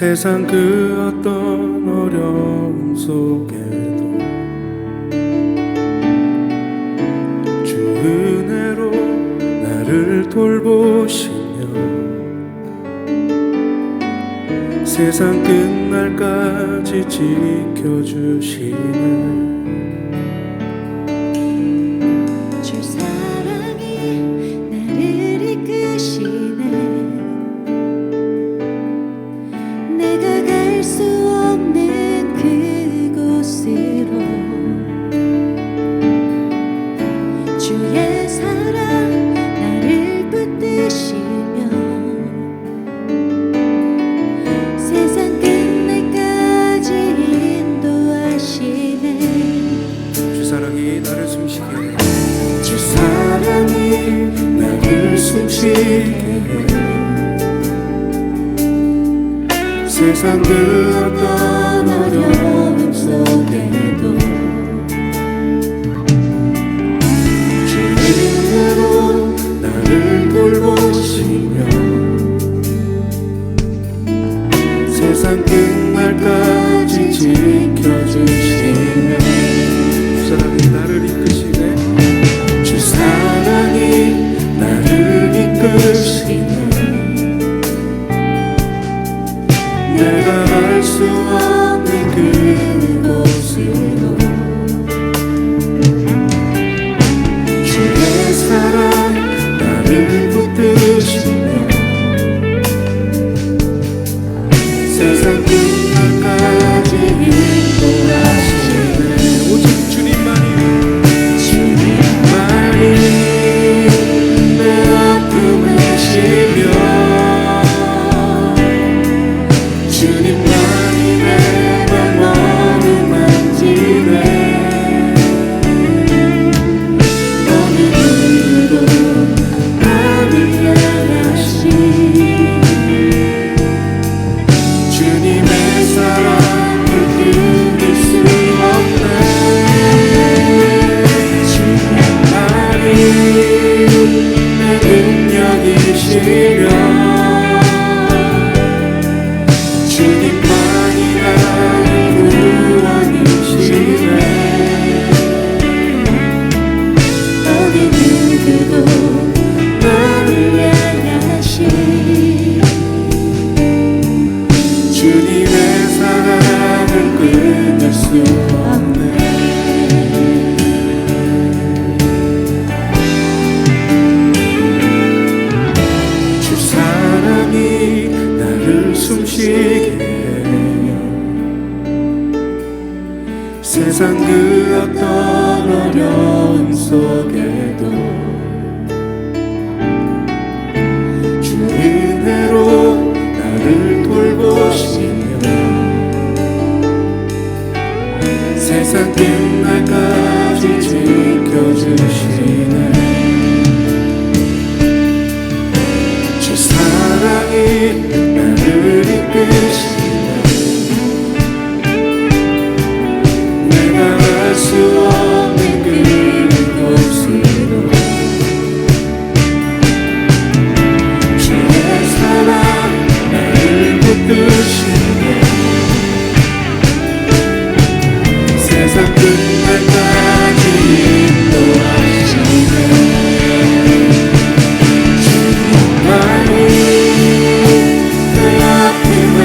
세상 그 어떤 어려움 속에도 주 은혜로 나를 돌보시며 세상 끝날까지 지켜주시네. 세상 그 어떤 어려움 속에도 주 은혜로 나를 돌보시며 세상 끝날까지 지켜주시네. 주 사랑이 나를 이끄시네. 주 사랑이 나를 이끄시네. 내가 알 수 없는 그곳으로 주의 사랑 나를 붙드시며 세상 끝날까지 인도하시네. 오직 주님만이 내 아픔을 쉬며 주님만이 내 맘을 만지네. 어느 누구도 나를 향하시 주님의 사랑을 끊을 수 없네. 주님만이 내 능력이시며 주님만이 나의 구원이시네. 어디 누구도 나를 향하시 주님의 사랑을 끊을 수 없네. 주 사랑이 나를 숨쉬게 세상 그 어떤 어려움 속에도 주 은혜로 나를 돌보시며 세상 끝날까지 지켜주시네. 주 사랑이 나를 이끄시네. 알 수 없는 그곳으로 주의 사랑 나를 붙드시네. 세상 끝날까지 인도하시네. 주님만이 내 아픔을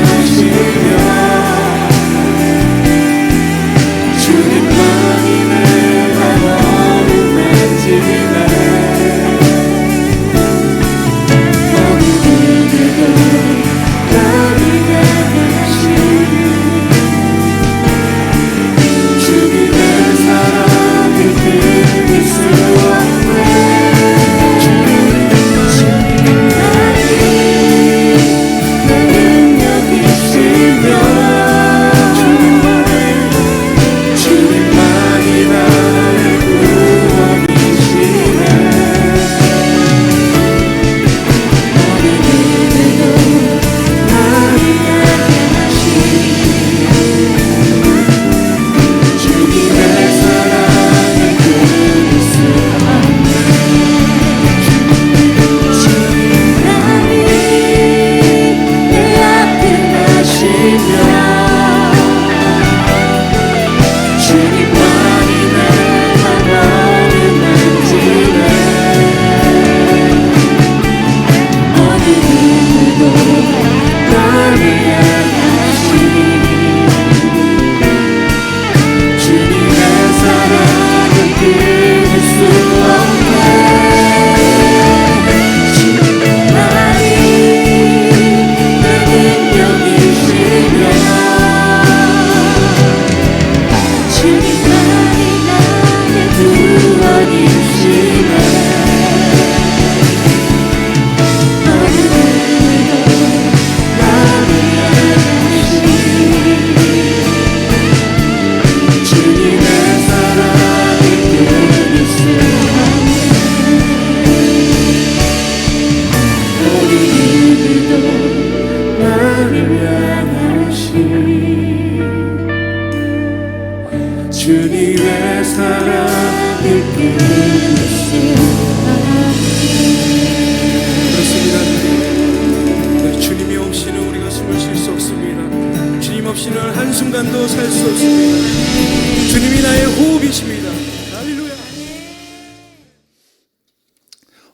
없이는 한순간도 살 수 없습니다. 주님이 나의 호흡이십니다. 할렐루야.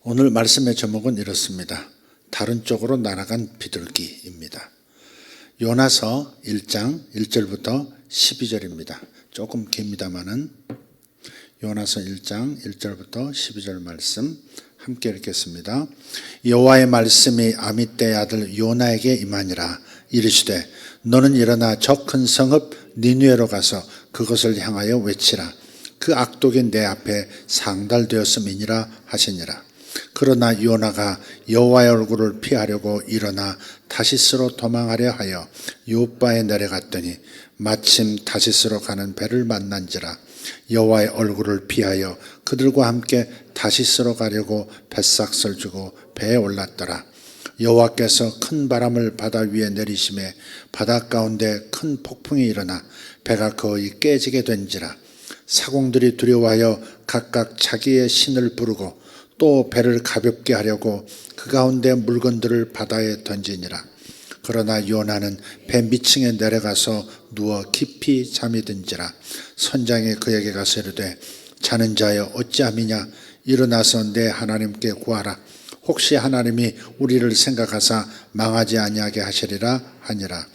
오늘 말씀의 제목은 이렇습니다. 다른 쪽으로 날아간 비둘기입니다. 요나서 1장 1절부터 12절입니다. 조금 깁니다마는 요나서 1장 1절부터 12절 말씀 함께 읽겠습니다. 여호와의 말씀이 아미떼의 아들 요나에게 임하니라. 이르시되 너는 일어나 저 큰 성읍 니느웨로 가서 그것을 향하여 외치라. 그 악독이 내 앞에 상달되었음이니라 하시니라. 그러나 요나가 여호와의 얼굴을 피하려고 일어나 다시스로 도망하려 하여 요바에 내려갔더니 마침 다시스로 가는 배를 만난지라. 여호와의 얼굴을 피하여 그들과 함께 다시스로 가려고 뱃삭을 주고 배에 올랐더라. 여호와께서 큰 바람을 바다 위에 내리심에 바다 가운데 큰 폭풍이 일어나 배가 거의 깨지게 된지라. 사공들이 두려워하여 각각 자기의 신을 부르고 또 배를 가볍게 하려고 그 가운데 물건들을 바다에 던지니라. 그러나 요나는 배 밑층에 내려가서 누워 깊이 잠이 든지라. 선장이 그에게 가서 이르되 자는 자여 어찌함이냐. 일어나서 내 하나님께 구하라. 혹시 하나님이 우리를 생각하사 망하지 아니하게 하시리라 하니라.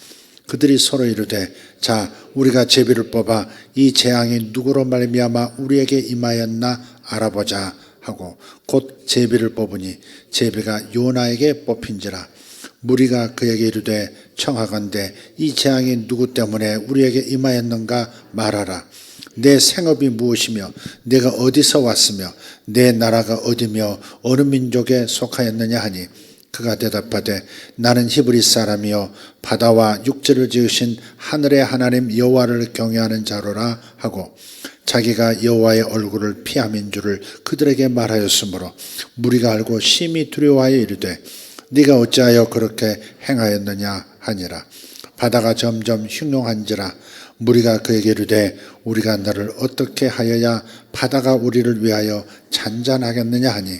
그들이 서로 이르되 자 우리가 제비를 뽑아 이 재앙이 누구로 말미암아 우리에게 임하였나 알아보자 하고 곧 제비를 뽑으니 제비가 요나에게 뽑힌지라. 무리가 그에게 이르되 청하건대 이 재앙이 누구 때문에 우리에게 임하였는가 말하라. 내 생업이 무엇이며 내가 어디서 왔으며 내 나라가 어디며 어느 민족에 속하였느냐 하니 그가 대답하되 나는 히브리 사람이요 바다와 육지를 지으신 하늘의 하나님 여호와를 경외하는 자로라 하고 자기가 여호와의 얼굴을 피함인 줄을 그들에게 말하였으므로 무리가 알고 심히 두려워하여 이르되 네가 어찌하여 그렇게 행하였느냐 하니라. 바다가 점점 흉흉한지라. 무리가 그에게 이르되 우리가 너를 어떻게 하여야 바다가 우리를 위하여 잔잔하겠느냐 하니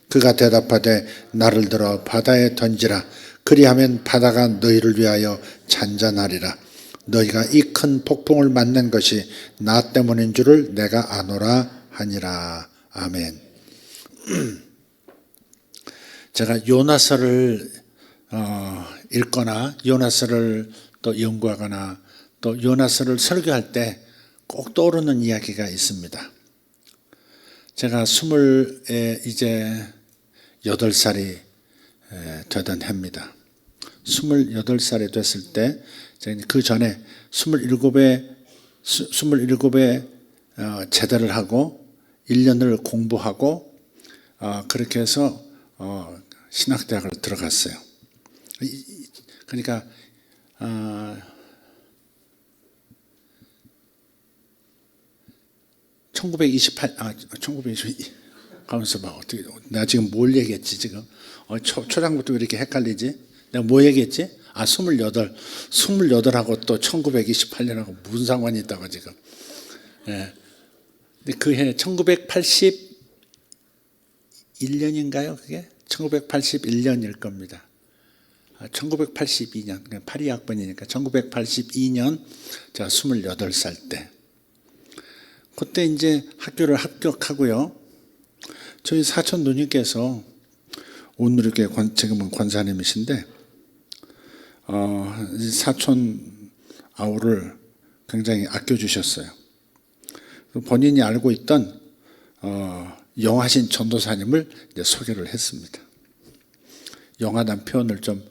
그가 대답하되 나를 들어 바다에 던지라. 그리하면 바다가 너희를 위하여 잔잔하리라. 너희가 이 큰 폭풍을 맞는 것이 나 때문인 줄을 내가 아노라 하니라. 아멘. 제가 요나서를 읽거나 요나서를 또 연구하거나 또 요나서를 설교할 때 꼭 떠오르는 이야기가 있습니다. 제가 이제 8살이 되던 해입니다. 28살이 됐을 때 그 전에 27에 제대를 하고 1년을 공부하고 그렇게 해서 신학대학을 들어갔어요. 그러니까 1922 가면서 막 어떻게 내가 지금 뭘 얘기했지 지금 초장부터 왜 이렇게 헷갈리지? 내가 뭐 얘기했지? 28하고 또 1928년하고 무슨 상관이 있다고 지금. 예. 근데 그 해 1981년인가요? 그게 1981년일 겁니다. 1982년, 82학번이니까 1982년 제가 28살 때. 그때 이제 학교를 합격하고요. 저희 사촌 누님께서 오늘이렇게 지금은 권사님이신데 사촌 아우를 굉장히 아껴주셨어요. 본인이 알고 있던 영하신 전도사님을 이제 소개를 했습니다. 영하다는 표현을 좀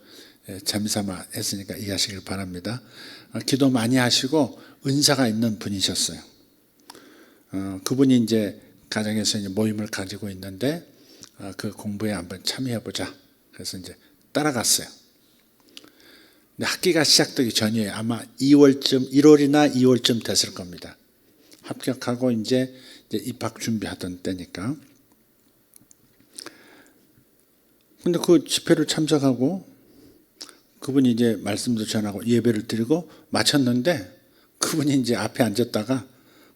재미삼아 했으니까 이해하시길 바랍니다. 기도 많이 하시고 은사가 있는 분이셨어요. 그분이 이제 가정에서 이제 모임을 가지고 있는데 그 공부에 한번 참여해보자. 그래서 이제 따라갔어요. 근데 학기가 시작되기 전이에요. 아마 1월이나 2월쯤 됐을 겁니다. 합격하고 이제 입학 준비하던 때니까. 근데 그 집회를 참석하고 그분이 이제 말씀도 전하고 예배를 드리고 마쳤는데 그분이 이제 앞에 앉았다가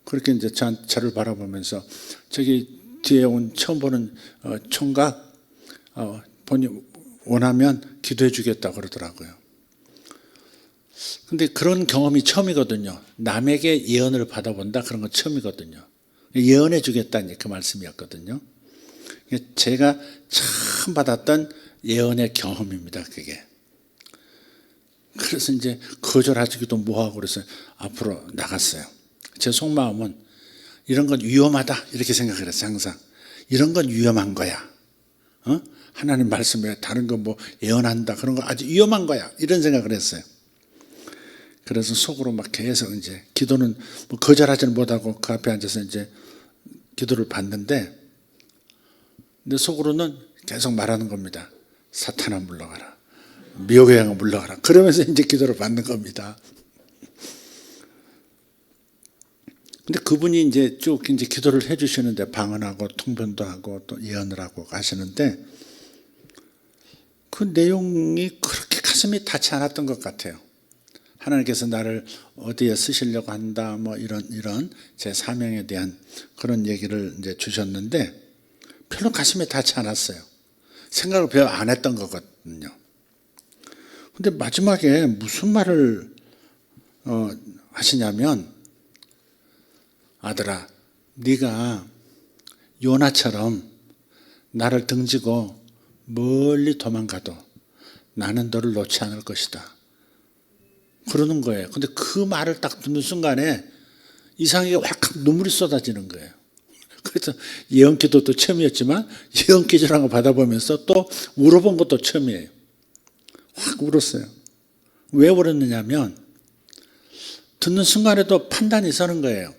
그렇게 이제 저를 바라보면서 저기 뒤에 처음 보는 총각 본인 원하면 기도해 주겠다 그러더라고요. 근데 그런 경험이 처음이거든요. 남에게 예언을 받아본다 그런 건 처음이거든요. 예언해 주겠다는 그 말씀이었거든요. 제가 처음 받았던 예언의 경험입니다. 그게. 그래서 이제 거절하기도 뭐하고 그래서 앞으로 나갔어요. 제 속마음은 이런 건 위험하다 이렇게 생각을 했어요. 항상 이런 건 위험한 거야. 하나님 말씀에 다른 거 뭐 예언한다 그런 거 아주 위험한 거야 이런 생각을 했어요. 그래서 속으로 막 계속 이제 기도는 뭐 거절하지는 못하고 그 앞에 앉아서 이제 기도를 받는데, 근데 속으로는 계속 말하는 겁니다. 사탄아 물러가라, 미혹의 영아 물러가라. 그러면서 이제 기도를 받는 겁니다. 근데 그분이 이제 쭉 이제 기도를 해주시는데 방언하고 통변도 하고 또 예언을 하고 하시는데 그 내용이 그렇게 가슴이 닿지 않았던 것 같아요. 하나님께서 나를 어디에 쓰시려고 한다, 뭐 이런 제 사명에 대한 그런 얘기를 이제 주셨는데 별로 가슴에 닿지 않았어요. 생각을 별로 안 했던 거거든요. 근데 마지막에 무슨 말을 하시냐면, 아들아, 네가 요나처럼 나를 등지고 멀리 도망가도 나는 너를 놓지 않을 것이다. 그러는 거예요. 근데 그 말을 딱 듣는 순간에 이상하게 확 눈물이 쏟아지는 거예요. 그래서 예언기도도 처음이었지만 예언기도라는 거 받아보면서 또 울어본 것도 처음이에요. 확 울었어요. 왜 울었느냐면 듣는 순간에도 판단이 서는 거예요.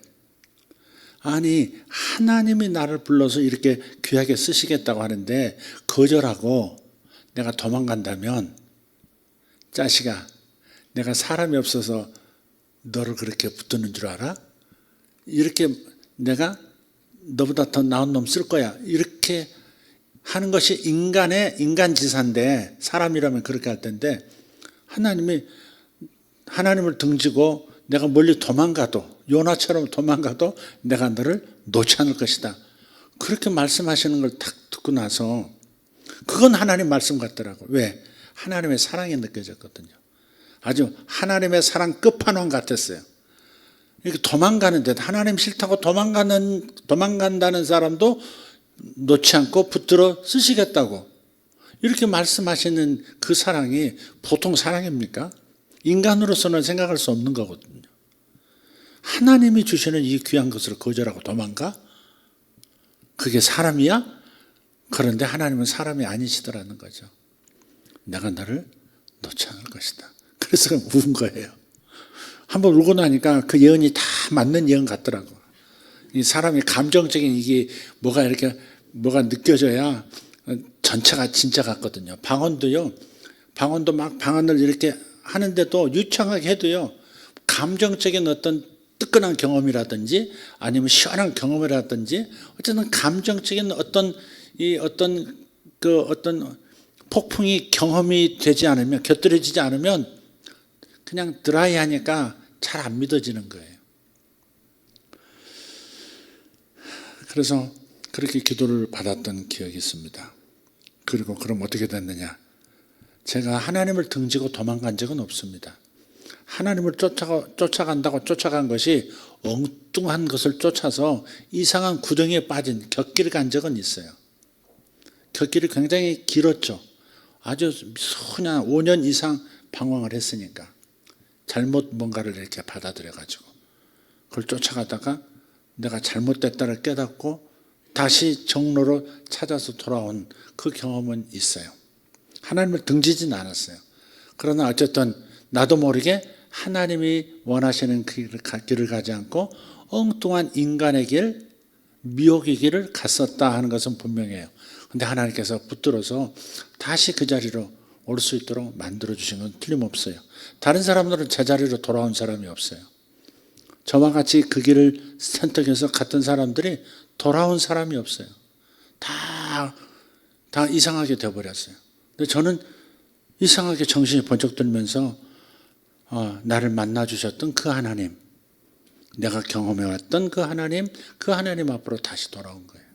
아니, 하나님이 나를 불러서 이렇게 귀하게 쓰시겠다고 하는데 거절하고 내가 도망간다면, 자식아, 내가 사람이 없어서 너를 그렇게 붙드는 줄 알아? 이렇게 내가 너보다 더 나은 놈 쓸 거야. 이렇게 하는 것이 인간지사인데, 사람이라면 그렇게 할 텐데, 하나님을 등지고 내가 멀리 도망가도, 요나처럼 도망가도 내가 너를 놓지 않을 것이다. 그렇게 말씀하시는 걸 딱 듣고 나서 그건 하나님 말씀 같더라고요. 왜? 하나님의 사랑이 느껴졌거든요. 아주 하나님의 사랑 끝판왕 같았어요. 이렇게 도망가는데, 하나님 싫다고 도망간다는 사람도 놓지 않고 붙들어 쓰시겠다고 이렇게 말씀하시는 그 사랑이 보통 사랑입니까? 인간으로서는 생각할 수 없는 거거든요. 하나님이 주시는 이 귀한 것을 거절하고 도망가? 그게 사람이야? 그런데 하나님은 사람이 아니시더라는 거죠. 내가 너를 놓지 않을 것이다. 그래서 운 거예요. 한번 울고 나니까 그 예언이 다 맞는 예언 같더라고. 이 사람이 감정적인 이게 뭐가 느껴져야 전체가 진짜 같거든요. 방언도 막 방언을 이렇게 하는데도 유창하게 해도요, 감정적인 어떤 뜨끈한 경험이라든지 아니면 시원한 경험이라든지 어쨌든 감정적인 어떤 폭풍이 경험이 되지 않으면, 곁들여지지 않으면 그냥 드라이하니까 잘 안 믿어지는 거예요. 그래서 그렇게 기도를 받았던 기억이 있습니다. 그리고 그럼 어떻게 됐느냐? 제가 하나님을 등지고 도망간 적은 없습니다. 하나님을 쫓아간다고 쫓아간 것이 엉뚱한 것을 쫓아서 이상한 구덩이에 빠진 곁길을 간 적은 있어요. 곁길이 굉장히 길었죠. 아주 그냥 5년 이상 방황을 했으니까 잘못 뭔가를 이렇게 받아들여가지고 그걸 쫓아가다가 내가 잘못됐다를 깨닫고 다시 정로로 찾아서 돌아온 그 경험은 있어요. 하나님을 등지진 않았어요. 그러나 어쨌든 나도 모르게 하나님이 원하시는 그 길을 가지 않고 엉뚱한 인간의 길, 미혹의 길을 갔었다 하는 것은 분명해요. 그런데 하나님께서 붙들어서 다시 그 자리로 올 수 있도록 만들어주신 건 틀림없어요. 다른 사람들은 제자리로 돌아온 사람이 없어요. 저와 같이 그 길을 선택해서 갔던 사람들이 돌아온 사람이 없어요. 다 이상하게 되어버렸어요. 근데 저는 이상하게 정신이 번쩍 들면서 나를 만나주셨던 그 하나님, 내가 경험해왔던 그 하나님 앞으로 다시 돌아온 거예요.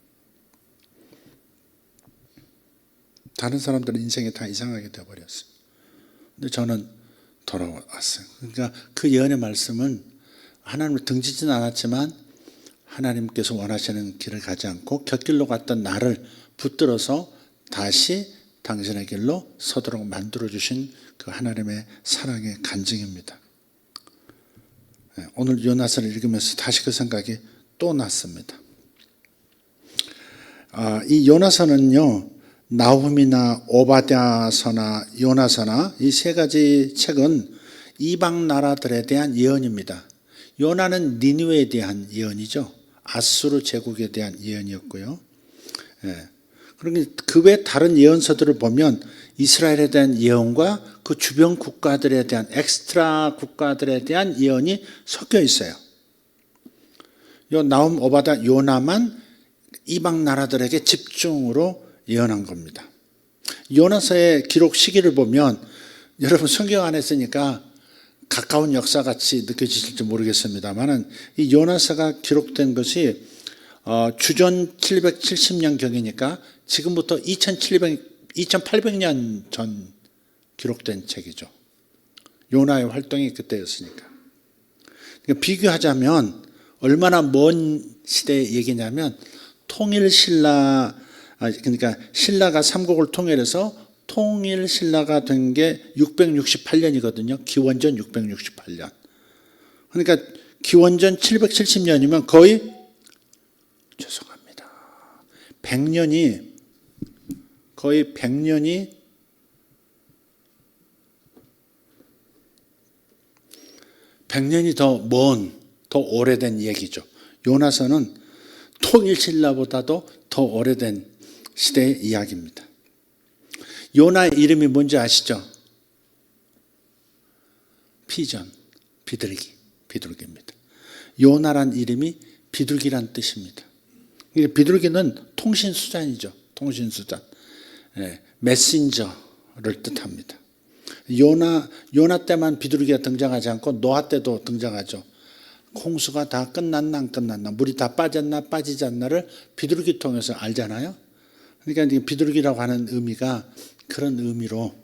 다른 사람들은 인생이 다 이상하게 되어버렸어요. 근데 저는 돌아왔어요. 그러니까 그 예언의 말씀은 하나님을 등지진 않았지만 하나님께서 원하시는 길을 가지 않고 곁길로 갔던 나를 붙들어서 다시 당신의 길로 서도록 만들어주신 그 하나님의 사랑의 간증입니다. 오늘 요나서를 읽으면서 다시 그 생각이 또 났습니다. 이 요나서는요, 나훔이나 오바댜서나 요나서나 이 세 가지 책은 이방 나라들에 대한 예언입니다. 요나는 니느웨에 대한 예언이죠. 아수르 제국에 대한 예언이었고요. 그러니 그 외 다른 예언서들을 보면 이스라엘에 대한 예언과 그 주변 국가들에 대한 엑스트라 국가들에 대한 예언이 섞여 있어요. 요 나훔, 오바댜, 요나만 이방 나라들에게 집중으로 예언한 겁니다. 요나서의 기록 시기를 보면 여러분 성경 안에 쓰니까 가까운 역사같이 느껴지실지 모르겠습니다만 이 요나서가 기록된 것이 주전 770년경이니까 지금부터 2800년 전 기록된 책이죠. 요나의 활동이 그때였으니까. 그러니까 비교하자면 얼마나 먼 시대의 얘기냐면 통일신라, 그러니까 신라가 삼국을 통일해서 통일신라가 된 게 668년이거든요. 기원전 668년. 그러니까 기원전 770년이면 거의, 죄송합니다, 100년이, 거의 100년이 더 먼, 더 오래된 얘기죠. 요나서는 통일신라보다도 더 오래된 시대의 이야기입니다. 요나의 이름이 뭔지 아시죠? 피전, 비둘기입니다. 요나란 이름이 비둘기란 뜻입니다. 비둘기는 통신수단이죠. 통신수단. 메신저를 뜻합니다. 요나 때만 비둘기가 등장하지 않고 노아 때도 등장하죠. 홍수가 다 끝났나 안 끝났나, 물이 다 빠졌나 빠지지 않나를 비둘기 통해서 알잖아요. 그러니까 비둘기라고 하는 의미가 그런 의미로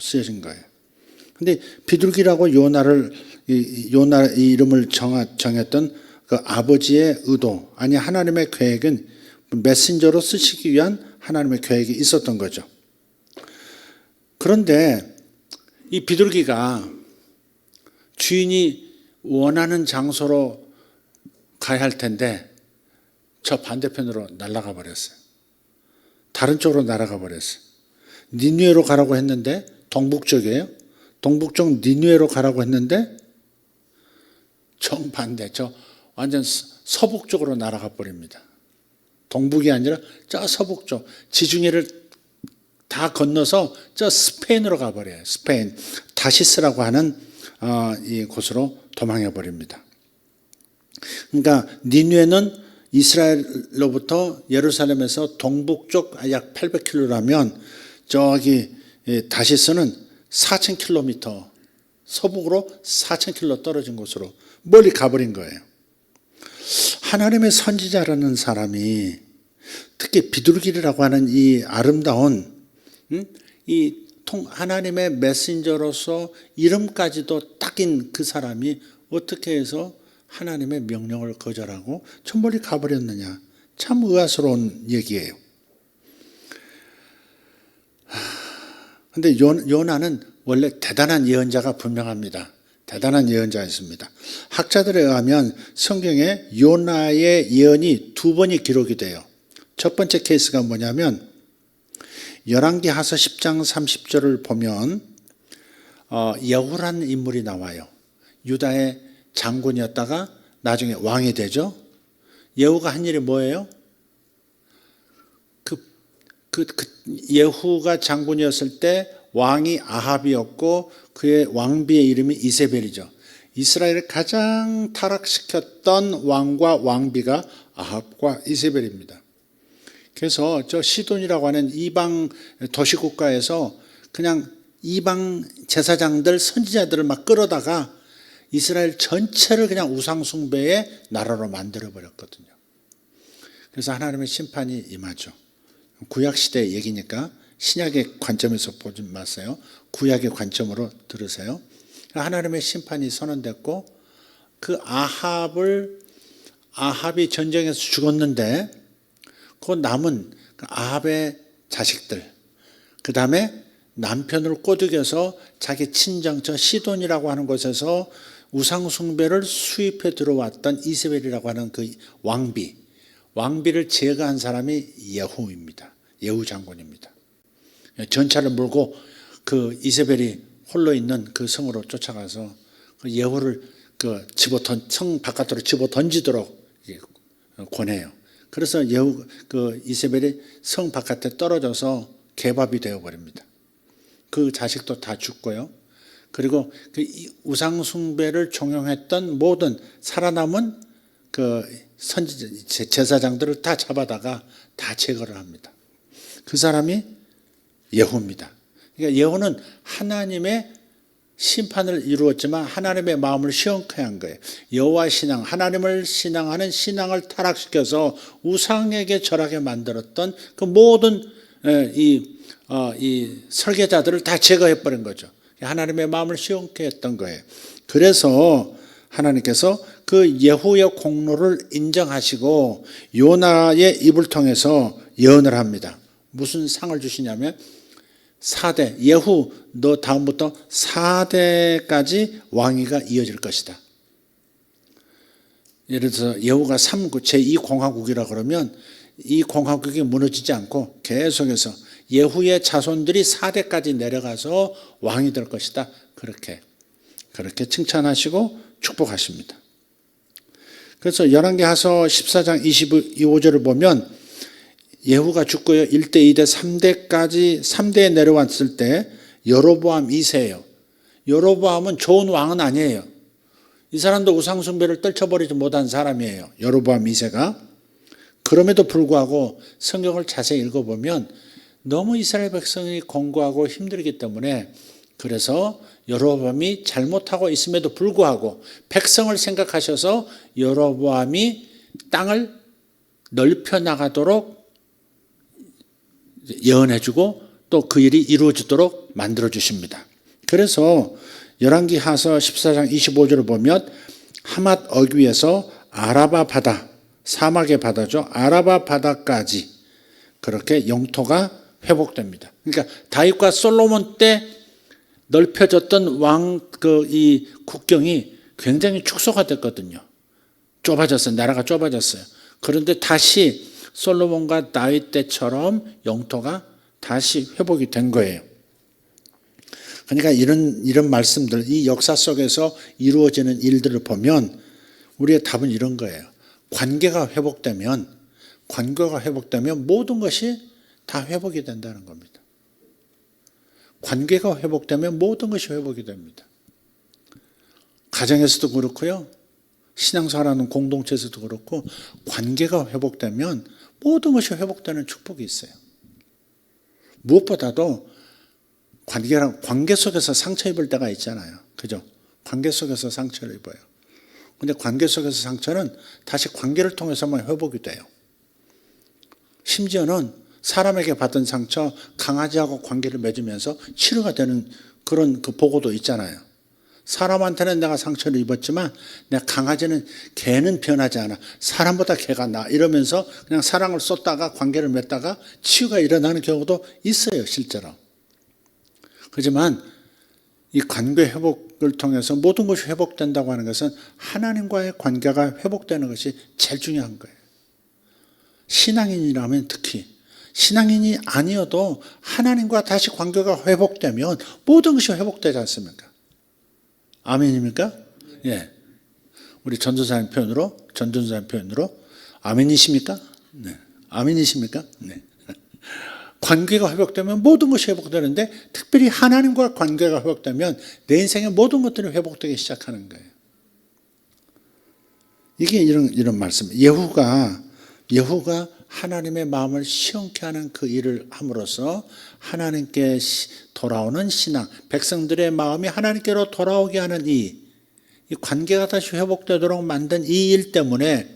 쓰여진 거예요. 근데 비둘기라고 요나 이름을 정했던 그 아버지의 의도, 아니 하나님의 계획은 메신저로 쓰시기 위한 하나님의 계획이 있었던 거죠. 그런데 이 비둘기가 주인이 원하는 장소로 가야 할 텐데 저 반대편으로 날아가 버렸어요. 다른 쪽으로 날아가 버렸어요. 니느웨로 가라고 했는데 동북쪽이에요. 동북쪽 니느웨로 가라고 했는데 정반대, 저 완전 서북 쪽으로 날아가 버립니다. 동북이 아니라 저 서북 쪽, 지중해를 다 건너서 저 스페인으로 가버려요. 스페인, 다시스라고 하는 이 곳으로 도망해 버립니다. 그러니까 니느웨는 이스라엘로부터 예루살렘에서 동북쪽 약 800km라면 저기 다시스는 4000km, 서북으로 4000km 떨어진 곳으로 멀리 가버린 거예요. 하나님의 선지자라는 사람이 특히 비둘기라고 하는 이 아름다운 하나님의 메신저로서 이름까지도 딱인 그 사람이 어떻게 해서 하나님의 명령을 거절하고 저 멀리 가버렸느냐. 참 의아스러운 얘기예요. 그런데 요나는 원래 대단한 예언자가 분명합니다. 대단한 예언자였습니다. 학자들에 의하면 성경에 요나의 예언이 2번이 기록이 돼요. 첫 번째 케이스가 뭐냐면 열왕기하서 10장 30절을 보면 여후라는 인물이 나와요. 유다의 장군이었다가 나중에 왕이 되죠. 예후가 한 일이 뭐예요? 예후가 장군이었을 때 왕이 아합이었고 그의 왕비의 이름이 이세벨이죠. 이스라엘을 가장 타락시켰던 왕과 왕비가 아합과 이세벨입니다. 그래서 저 시돈이라고 하는 이방 도시국가에서 그냥 이방 제사장들, 선지자들을 막 끌어다가 이스라엘 전체를 그냥 우상숭배의 나라로 만들어버렸거든요. 그래서 하나님의 심판이 임하죠. 구약시대 얘기니까 신약의 관점에서 보지 마세요. 구약의 관점으로 들으세요. 하나님의 심판이 선언됐고 그 아합이 전쟁에서 죽었는데 그 남은 아합의 자식들, 그 다음에 남편을 꼬드겨서 자기 친정처 시돈이라고 하는 곳에서 우상숭배를 수입해 들어왔던 이세벨이라고 하는 그 왕비를 제거한 사람이 예후입니다. 예후 장군입니다. 전차를 몰고 그 이세벨이 홀로 있는 그 성으로 쫓아가서 그 예후를 성 바깥으로 집어 던지도록 권해요. 그래서 그 이세벨이 성 바깥에 떨어져서 개밥이 되어 버립니다. 그 자식도 다 죽고요. 그리고 그 우상숭배를 종용했던 모든 살아남은 그 제사장들을 다 잡아다가 다 제거를 합니다. 그 사람이 예후입니다. 그러니까 예후는 하나님의 심판을 이루었지만 하나님의 마음을 시원케 한 거예요. 여호와 신앙, 하나님을 신앙하는 신앙을 타락시켜서 우상에게 절하게 만들었던 그 모든 이 설계자들을 다 제거해 버린 거죠. 하나님의 마음을 시원케 했던 거예요. 그래서 하나님께서 그 예후의 공로를 인정하시고 요나의 입을 통해서 예언을 합니다. 무슨 상을 주시냐면 4대, 예후 너 다음부터 4대까지 왕위가 이어질 것이다. 예를 들어서 예후가 제2공화국이라 그러면 이 공화국이 무너지지 않고 계속해서 예후의 자손들이 4대까지 내려가서 왕이 될 것이다. 그렇게 칭찬하시고 축복하십니다. 그래서 열왕기하서 14장 25절을 보면 예후가 죽고요. 1대, 2대, 3대까지 3대에 내려왔을 때 여로보암 2세예요. 여로보암은 좋은 왕은 아니에요. 이 사람도 우상숭배를 떨쳐버리지 못한 사람이에요. 여로보암 2세가. 그럼에도 불구하고 성경을 자세히 읽어보면 너무 이스라엘 백성이 공고하고 힘들기 때문에 그래서 여로보암이 잘못하고 있음에도 불구하고 백성을 생각하셔서 여로보암이 땅을 넓혀 나가도록 예언해주고 또 그 일이 이루어지도록 만들어 주십니다. 그래서 열왕기하서 14장 25절을 보면 하맛 어귀에서 아라바 바다, 사막의 바다죠. 아라바 바다까지 그렇게 영토가 회복됩니다. 그러니까 다윗과 솔로몬 때 넓혀졌던 이 국경이 굉장히 축소가 됐거든요. 좁아졌어요. 나라가 좁아졌어요. 그런데 다시 솔로몬과 다윗 때처럼 영토가 다시 회복이 된 거예요. 그러니까 이런 말씀들, 이 역사 속에서 이루어지는 일들을 보면 우리의 답은 이런 거예요. 관계가 회복되면 모든 것이 다 회복이 된다는 겁니다. 관계가 회복되면 모든 것이 회복이 됩니다. 가정에서도 그렇고요. 신앙생활하는 공동체에서도 그렇고 관계가 회복되면 모든 것이 회복되는 축복이 있어요. 무엇보다도 관계 속에서 상처 입을 때가 있잖아요. 그죠? 관계 속에서 상처를 입어요. 근데 관계 속에서 상처는 다시 관계를 통해서만 회복이 돼요. 심지어는 사람에게 받은 상처, 강아지하고 관계를 맺으면서 치료가 되는 그런 그 보고도 있잖아요. 사람한테는 내가 상처를 입었지만 내 강아지는 개는 변하지 않아. 사람보다 개가 나. 이러면서 그냥 사랑을 쏟다가 관계를 맺다가 치유가 일어나는 경우도 있어요. 실제로. 하지만 이 관계 회복을 통해서 모든 것이 회복된다고 하는 것은 하나님과의 관계가 회복되는 것이 제일 중요한 거예요. 신앙인이라면 특히 신앙인이 아니어도 하나님과 다시 관계가 회복되면 모든 것이 회복되지 않습니까? 아멘입니까? 예. 우리 전도사님 표현으로 아멘이십니까? 네. 아멘이십니까? 네. 관계가 회복되면 모든 것이 회복되는데 특별히 하나님과 관계가 회복되면 내 인생의 모든 것들이 회복되기 시작하는 거예요. 이게 이런 말씀. 예후가 하나님의 마음을 시원케 하는 그 일을 함으로써 하나님께 돌아오는 신앙, 백성들의 마음이 하나님께로 돌아오게 하는 이 관계가 다시 회복되도록 만든 이 일 때문에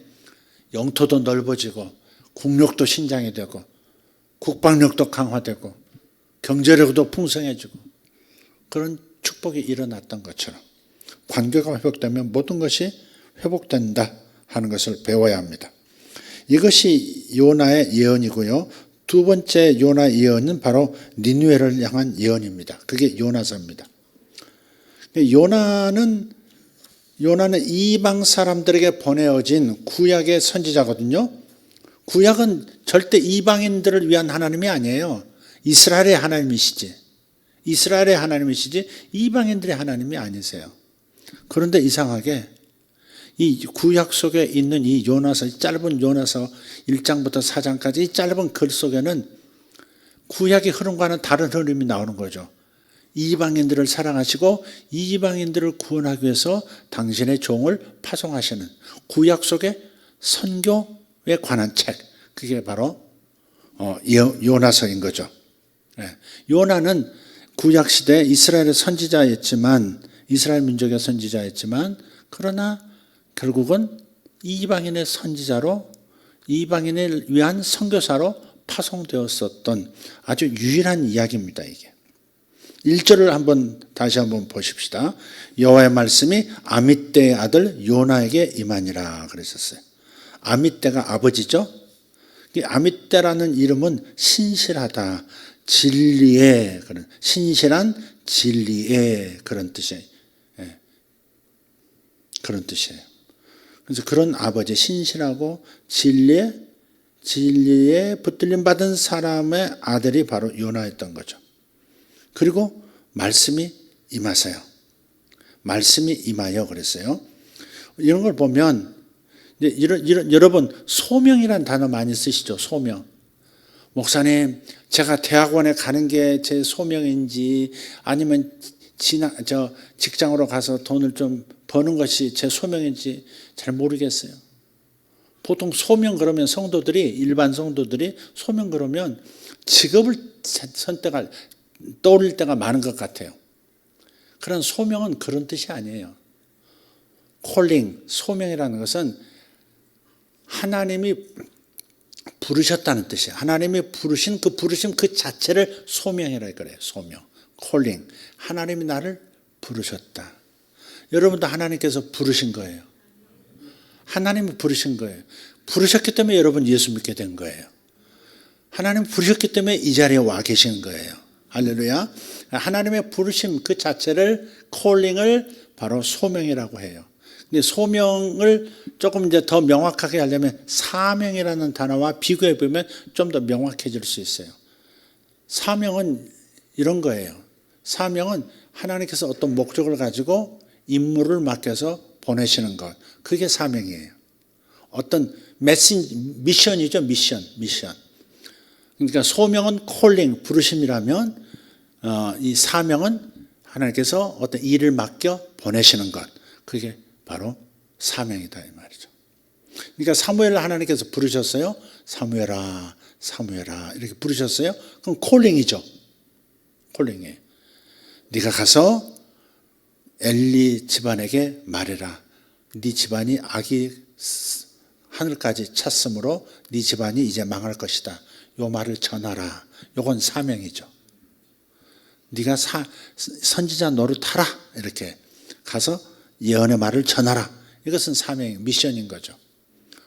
영토도 넓어지고 국력도 신장이 되고 국방력도 강화되고 경제력도 풍성해지고 그런 축복이 일어났던 것처럼 관계가 회복되면 모든 것이 회복된다 하는 것을 배워야 합니다. 이것이 요나의 예언이고요. 두 번째 요나 예언은 바로 니느웨를 향한 예언입니다. 그게 요나서입니다. 요나는 이방 사람들에게 보내어진 구약의 선지자거든요. 구약은 절대 이방인들을 위한 하나님이 아니에요. 이스라엘의 하나님이시지. 이스라엘의 하나님이시지 이방인들의 하나님이 아니세요. 그런데 이상하게 이 구약 속에 있는 이 요나서, 짧은 요나서 1장부터 4장까지 이 짧은 글 속에는 구약의 흐름과는 다른 흐름이 나오는 거죠. 이방인들을 사랑하시고 이방인들을 구원하기 위해서 당신의 종을 파송하시는 구약 속의 선교에 관한 책, 그게 바로 요나서인 거죠. 요나는 구약 시대 이스라엘의 선지자였지만, 이스라엘 민족의 선지자였지만, 그러나 결국은 이방인의 선지자로, 이방인을 위한 선교사로 파송되었었던 아주 유일한 이야기입니다. 이게 1절을 다시 한번 보십시다. 여호와의 말씀이 아미떼의 아들 요나에게 임하니라 그랬었어요. 아미떼가 아버지죠. 아미떼라는 이름은 신실하다, 진리의, 그런 신실한 진리의 그런 뜻이에요. 그런 뜻이에요. 그래서 그런 아버지, 신실하고 진리에 붙들림 받은 사람의 아들이 바로 요나였던 거죠. 그리고 말씀이 임하세요. 말씀이 임하여 그랬어요. 이런 걸 보면 여러분 소명이란 단어 많이 쓰시죠. 소명. 목사님, 제가 대학원에 가는 게 제 소명인지 아니면 직장으로 가서 돈을 좀 버는 것이 제 소명인지 잘 모르겠어요. 보통 소명 그러면 일반 성도들이 소명 그러면 직업을 떠올릴 때가 많은 것 같아요. 그런 소명은 그런 뜻이 아니에요. 콜링, 소명이라는 것은 하나님이 부르셨다는 뜻이에요. 하나님이 부르신 부르심 그 자체를 소명이라고 그래요. 소명, 콜링. 하나님이 나를 부르셨다. 여러분도 하나님께서 부르신 거예요. 하나님이 부르신 거예요. 부르셨기 때문에 여러분 예수 믿게 된 거예요. 하나님 부르셨기 때문에 이 자리에 와 계신 거예요. 할렐루야. 하나님의 부르심 그 자체를, 콜링을 바로 소명이라고 해요. 근데 소명을 조금 이제 더 명확하게 하려면 사명이라는 단어와 비교해 보면 좀 더 명확해질 수 있어요. 사명은 이런 거예요. 사명은 하나님께서 어떤 목적을 가지고 임무를 맡겨서 보내시는 것. 그게 사명이에요. 어떤 미션이죠. 미션. 그러니까 소명은 콜링, 부르심이라면 이 사명은 하나님께서 어떤 일을 맡겨 보내시는 것. 그게 바로 사명이다 이 말이죠. 그러니까 사무엘을 하나님께서 부르셨어요. 사무엘아, 사무엘아 이렇게 부르셨어요. 그럼 콜링이죠. 콜링이에요. 네가 가서 엘리 집안에게 말해라. 네 집안이 악이 하늘까지 찼으므로 네 집안이 이제 망할 것이다. 요 말을 전하라. 요건 사명이죠. 네가 선지자 노릇하라. 이렇게 가서 예언의 말을 전하라. 이것은 사명, 미션인 거죠.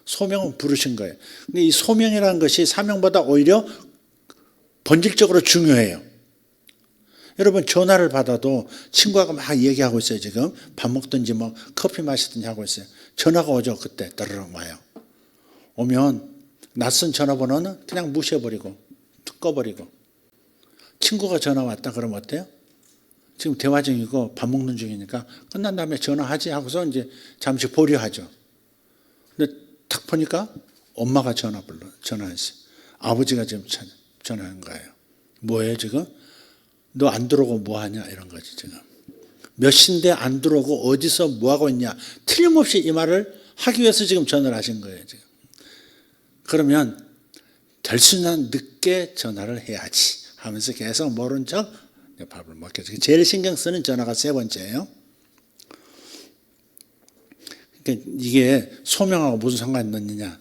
소명은 부르신 거예요. 근데 이 소명이라는 것이 사명보다 오히려 본질적으로 중요해요. 여러분 전화를 받아도 친구하고 막 얘기하고 있어요. 지금 밥 먹든지 뭐 커피 마시든지 하고 있어요. 전화가 오죠. 그때 따르릉 와요. 오면 낯선 전화번호는 그냥 무시해버리고 툭 꺼버리고, 친구가 전화 왔다 그러면 어때요? 지금 대화 중이고 밥 먹는 중이니까 끝난 다음에 전화하지 하고서 이제 잠시 보류하죠. 근데 탁 보니까 엄마가 전화했어요. 아버지가 지금 전화한 거예요. 뭐예요 지금? 너 안 들어오고 뭐하냐 이런 거지 지금. 몇 시인데 안 들어오고 어디서 뭐하고 있냐. 틀림없이 이 말을 하기 위해서 지금 전화를 하신 거예요 지금. 그러면 될 수 있는 늦게 전화를 해야지 하면서 계속 모른 척 밥을 먹겠죠. 제일 신경 쓰는 전화가 세 번째예요. 그러니까 이게 소명하고 무슨 상관이 있느냐.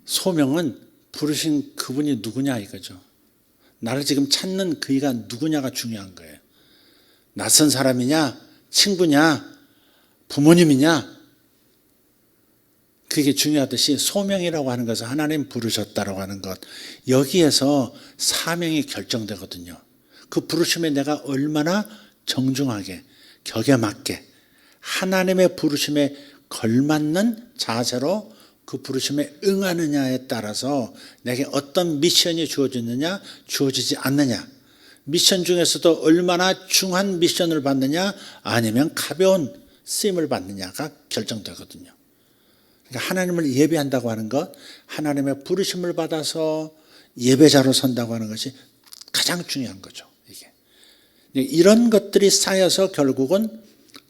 소명은 부르신 그분이 누구냐 이거죠. 나를 지금 찾는 그이가 누구냐가 중요한 거예요. 낯선 사람이냐, 친구냐, 부모님이냐, 그게 중요하듯이 소명이라고 하는 것은 하나님 부르셨다라고 하는 것, 여기에서 사명이 결정되거든요. 그 부르심에 내가 얼마나 정중하게, 격에 맞게 하나님의 부르심에 걸맞는 자세로 그 부르심에 응하느냐에 따라서 내게 어떤 미션이 주어지느냐, 주어지지 않느냐, 미션 중에서도 얼마나 중한 미션을 받느냐, 아니면 가벼운 쓰임을 받느냐가 결정되거든요. 그러니까 하나님을 예배한다고 하는 것, 하나님의 부르심을 받아서 예배자로 선다고 하는 것이 가장 중요한 거죠. 이게 이런 것들이 쌓여서 결국은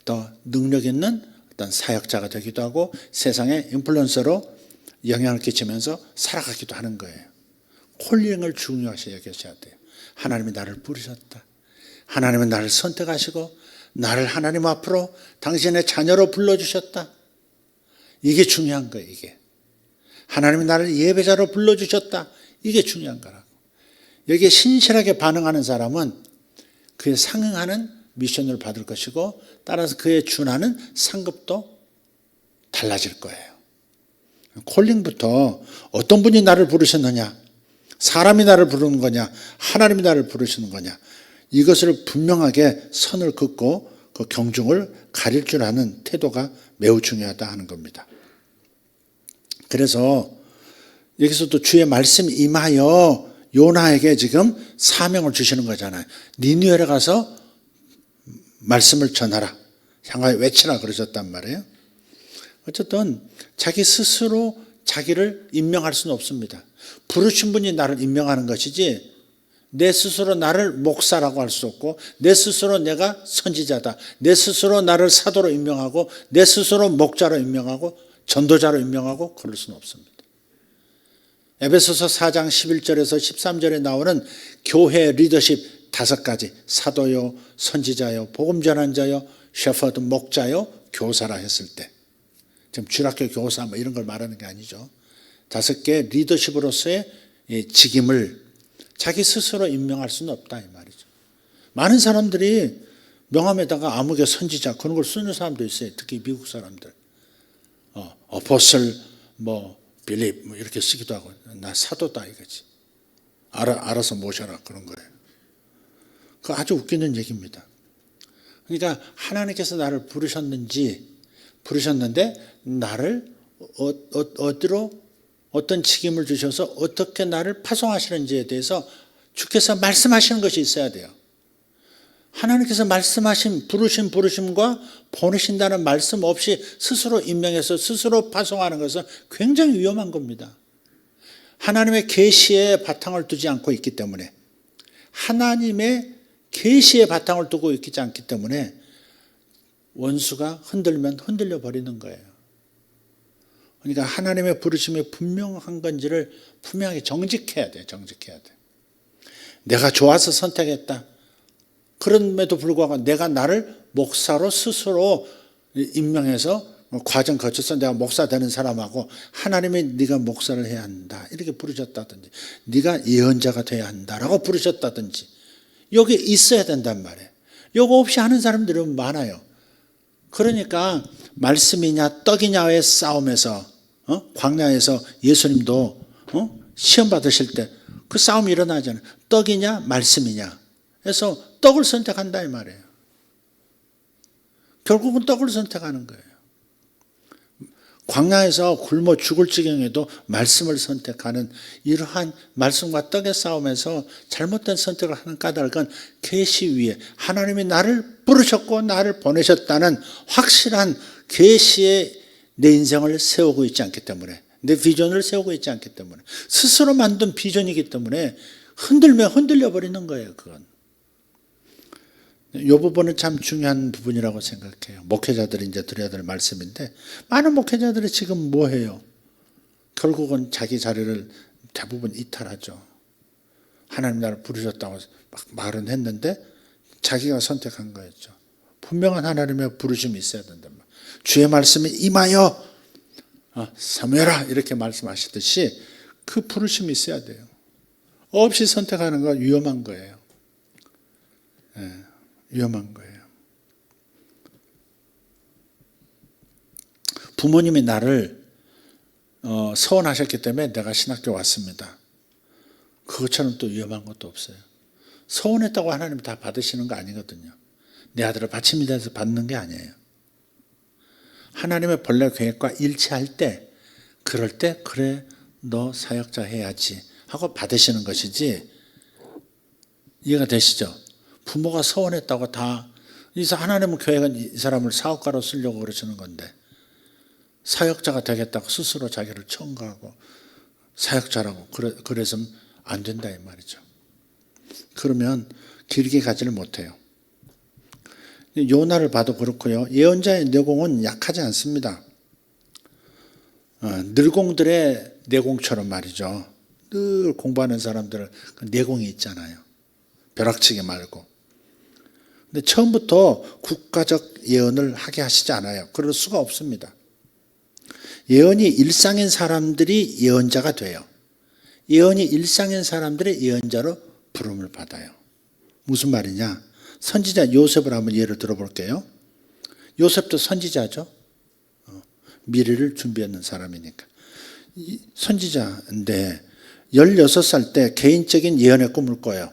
더 능력 있는 어떤 사역자가 되기도 하고 세상에 인플루언서로 영향을 끼치면서 살아가기도 하는 거예요. 콜링을 중요하게 여기셔야 돼요. 하나님이 나를 부르셨다. 하나님은 나를 선택하시고 나를 하나님 앞으로 당신의 자녀로 불러주셨다. 이게 중요한 거예요. 이게 하나님이 나를 예배자로 불러주셨다. 이게 중요한 거라고. 여기에 신실하게 반응하는 사람은 그에 상응하는 미션을 받을 것이고 따라서 그에 준하는 상급도 달라질 거예요. 콜링부터 어떤 분이 나를 부르셨느냐, 사람이 나를 부르는 거냐, 하나님이 나를 부르시는 거냐, 이것을 분명하게 선을 긋고 그 경중을 가릴 줄 아는 태도가 매우 중요하다 하는 겁니다. 그래서 여기서도 주의 말씀이 임하여 요나에게 지금 사명을 주시는 거잖아요. 니느웨에 가서 말씀을 전하라, 향하여 외치라 그러셨단 말이에요. 어쨌든 자기 스스로 자기를 임명할 수는 없습니다. 부르신 분이 나를 임명하는 것이지 내 스스로 나를 목사라고 할 수 없고 내 스스로 내가 선지자다, 내 스스로 나를 사도로 임명하고 내 스스로 목자로 임명하고 전도자로 임명하고 그럴 수는 없습니다. 에베소서 4장 11절에서 13절에 나오는 교회 리더십 5가지, 사도요, 선지자요, 복음 전환자요, 셰퍼드 목자요, 교사라 했을 때, 지금 주일학교 교사 뭐 이런 걸 말하는 게 아니죠. 5개 리더십으로서의 직임을 자기 스스로 임명할 수는 없다 이 말이죠. 많은 사람들이 명함에다가 아무개 선지자 그런 걸 쓰는 사람도 있어요. 특히 미국 사람들. 어포슬 뭐 빌립 뭐 이렇게 쓰기도 하고, 나 사도다 이거지. 알아서 모셔라 그런 거예요. 그 아주 웃기는 얘기입니다. 그러니까 하나님께서 나를 부르셨는데 나를 어디로 어떤 직임을 주셔서 어떻게 나를 파송하시는지에 대해서 주께서 말씀하시는 것이 있어야 돼요. 하나님께서 말씀하신 부르심과 보내신다는 말씀 없이 스스로 임명해서 스스로 파송하는 것은 굉장히 위험한 겁니다. 하나님의 계시에 바탕을 두지 않고 있기 때문에, 하나님의 계시에 바탕을 두고 있지 않기 때문에 원수가 흔들면 흔들려 버리는 거예요. 그러니까 하나님의 부르심이 분명한 건지를 분명하게 정직해야 돼. 내가 좋아서 선택했다. 그럼에도 불구하고 내가 나를 목사로 스스로 임명해서 과정 거쳐서 내가 목사 되는 사람하고 하나님이 네가 목사를 해야 한다 이렇게 부르셨다든지, 네가 예언자가 돼야 한다라고 부르셨다든지, 여기 있어야 된단 말이에요. 이거 없이 하는 사람들이 많아요. 그러니까 말씀이냐 떡이냐의 싸움에서 광야에서 예수님도 시험 받으실 때 그 싸움이 일어나잖아요. 떡이냐 말씀이냐 해서 떡을 선택한다 이 말이에요. 결국은 떡을 선택하는 거예요. 광야에서 굶어 죽을 지경에도 말씀을 선택하는 이러한 말씀과 떡의 싸움에서 잘못된 선택을 하는 까닭은 계시 위에 하나님이 나를 부르셨고 나를 보내셨다는 확실한 계시에 내 인생을 세우고 있지 않기 때문에, 내 비전을 세우고 있지 않기 때문에, 스스로 만든 비전이기 때문에 흔들면 흔들려 버리는 거예요. 그건 이 부분은 참 중요한 부분이라고 생각해요. 목회자들이 이제 드려야 될 말씀인데, 많은 목회자들이 지금 뭐 해요? 결국은 자기 자리를 대부분 이탈하죠. 하나님 나를 부르셨다고 막 말은 했는데 자기가 선택한 거였죠. 분명한 하나님의 부르심이 있어야 된단 말이에요. 주의 말씀이 임하여 사무엘아 이렇게 말씀하시듯이 그 부르심이 있어야 돼요. 없이 선택하는 건 위험한 거예요. 위험한 거예요. 부모님이 나를 서원하셨기 때문에 내가 신학교 왔습니다. 그것처럼 또 위험한 것도 없어요. 서원했다고 하나님 다 받으시는 거 아니거든요. 내 아들을 받침이 돼서 받는 게 아니에요. 하나님의 본래 계획과 일치할 때, 그럴 때 그래 너 사역자 해야지 하고 받으시는 것이지. 이해가 되시죠? 부모가 서원했다고 다, 하나님은 계획은 이 사람을 사업가로 쓰려고 그러시는 건데 사역자가 되겠다고 스스로 자기를 청구하고 사역자라고 그래서는 안 된다 이 말이죠. 그러면 길게 가지를 못해요. 요나를 봐도 그렇고요. 예언자의 내공은 약하지 않습니다. 늘공들의 내공처럼 말이죠. 늘 공부하는 사람들 그 내공이 있잖아요. 벼락치기 말고. 근데 처음부터 국가적 예언을 하게 하시지 않아요. 그럴 수가 없습니다. 예언이 일상인 사람들이 예언자가 돼요. 예언이 일상인 사람들이 예언자로 부름을 받아요. 무슨 말이냐? 선지자 요셉을 한번 예를 들어볼게요. 요셉도 선지자죠. 미래를 준비하는 사람이니까. 선지자인데 16살 때 개인적인 예언의 꿈을 꿔요.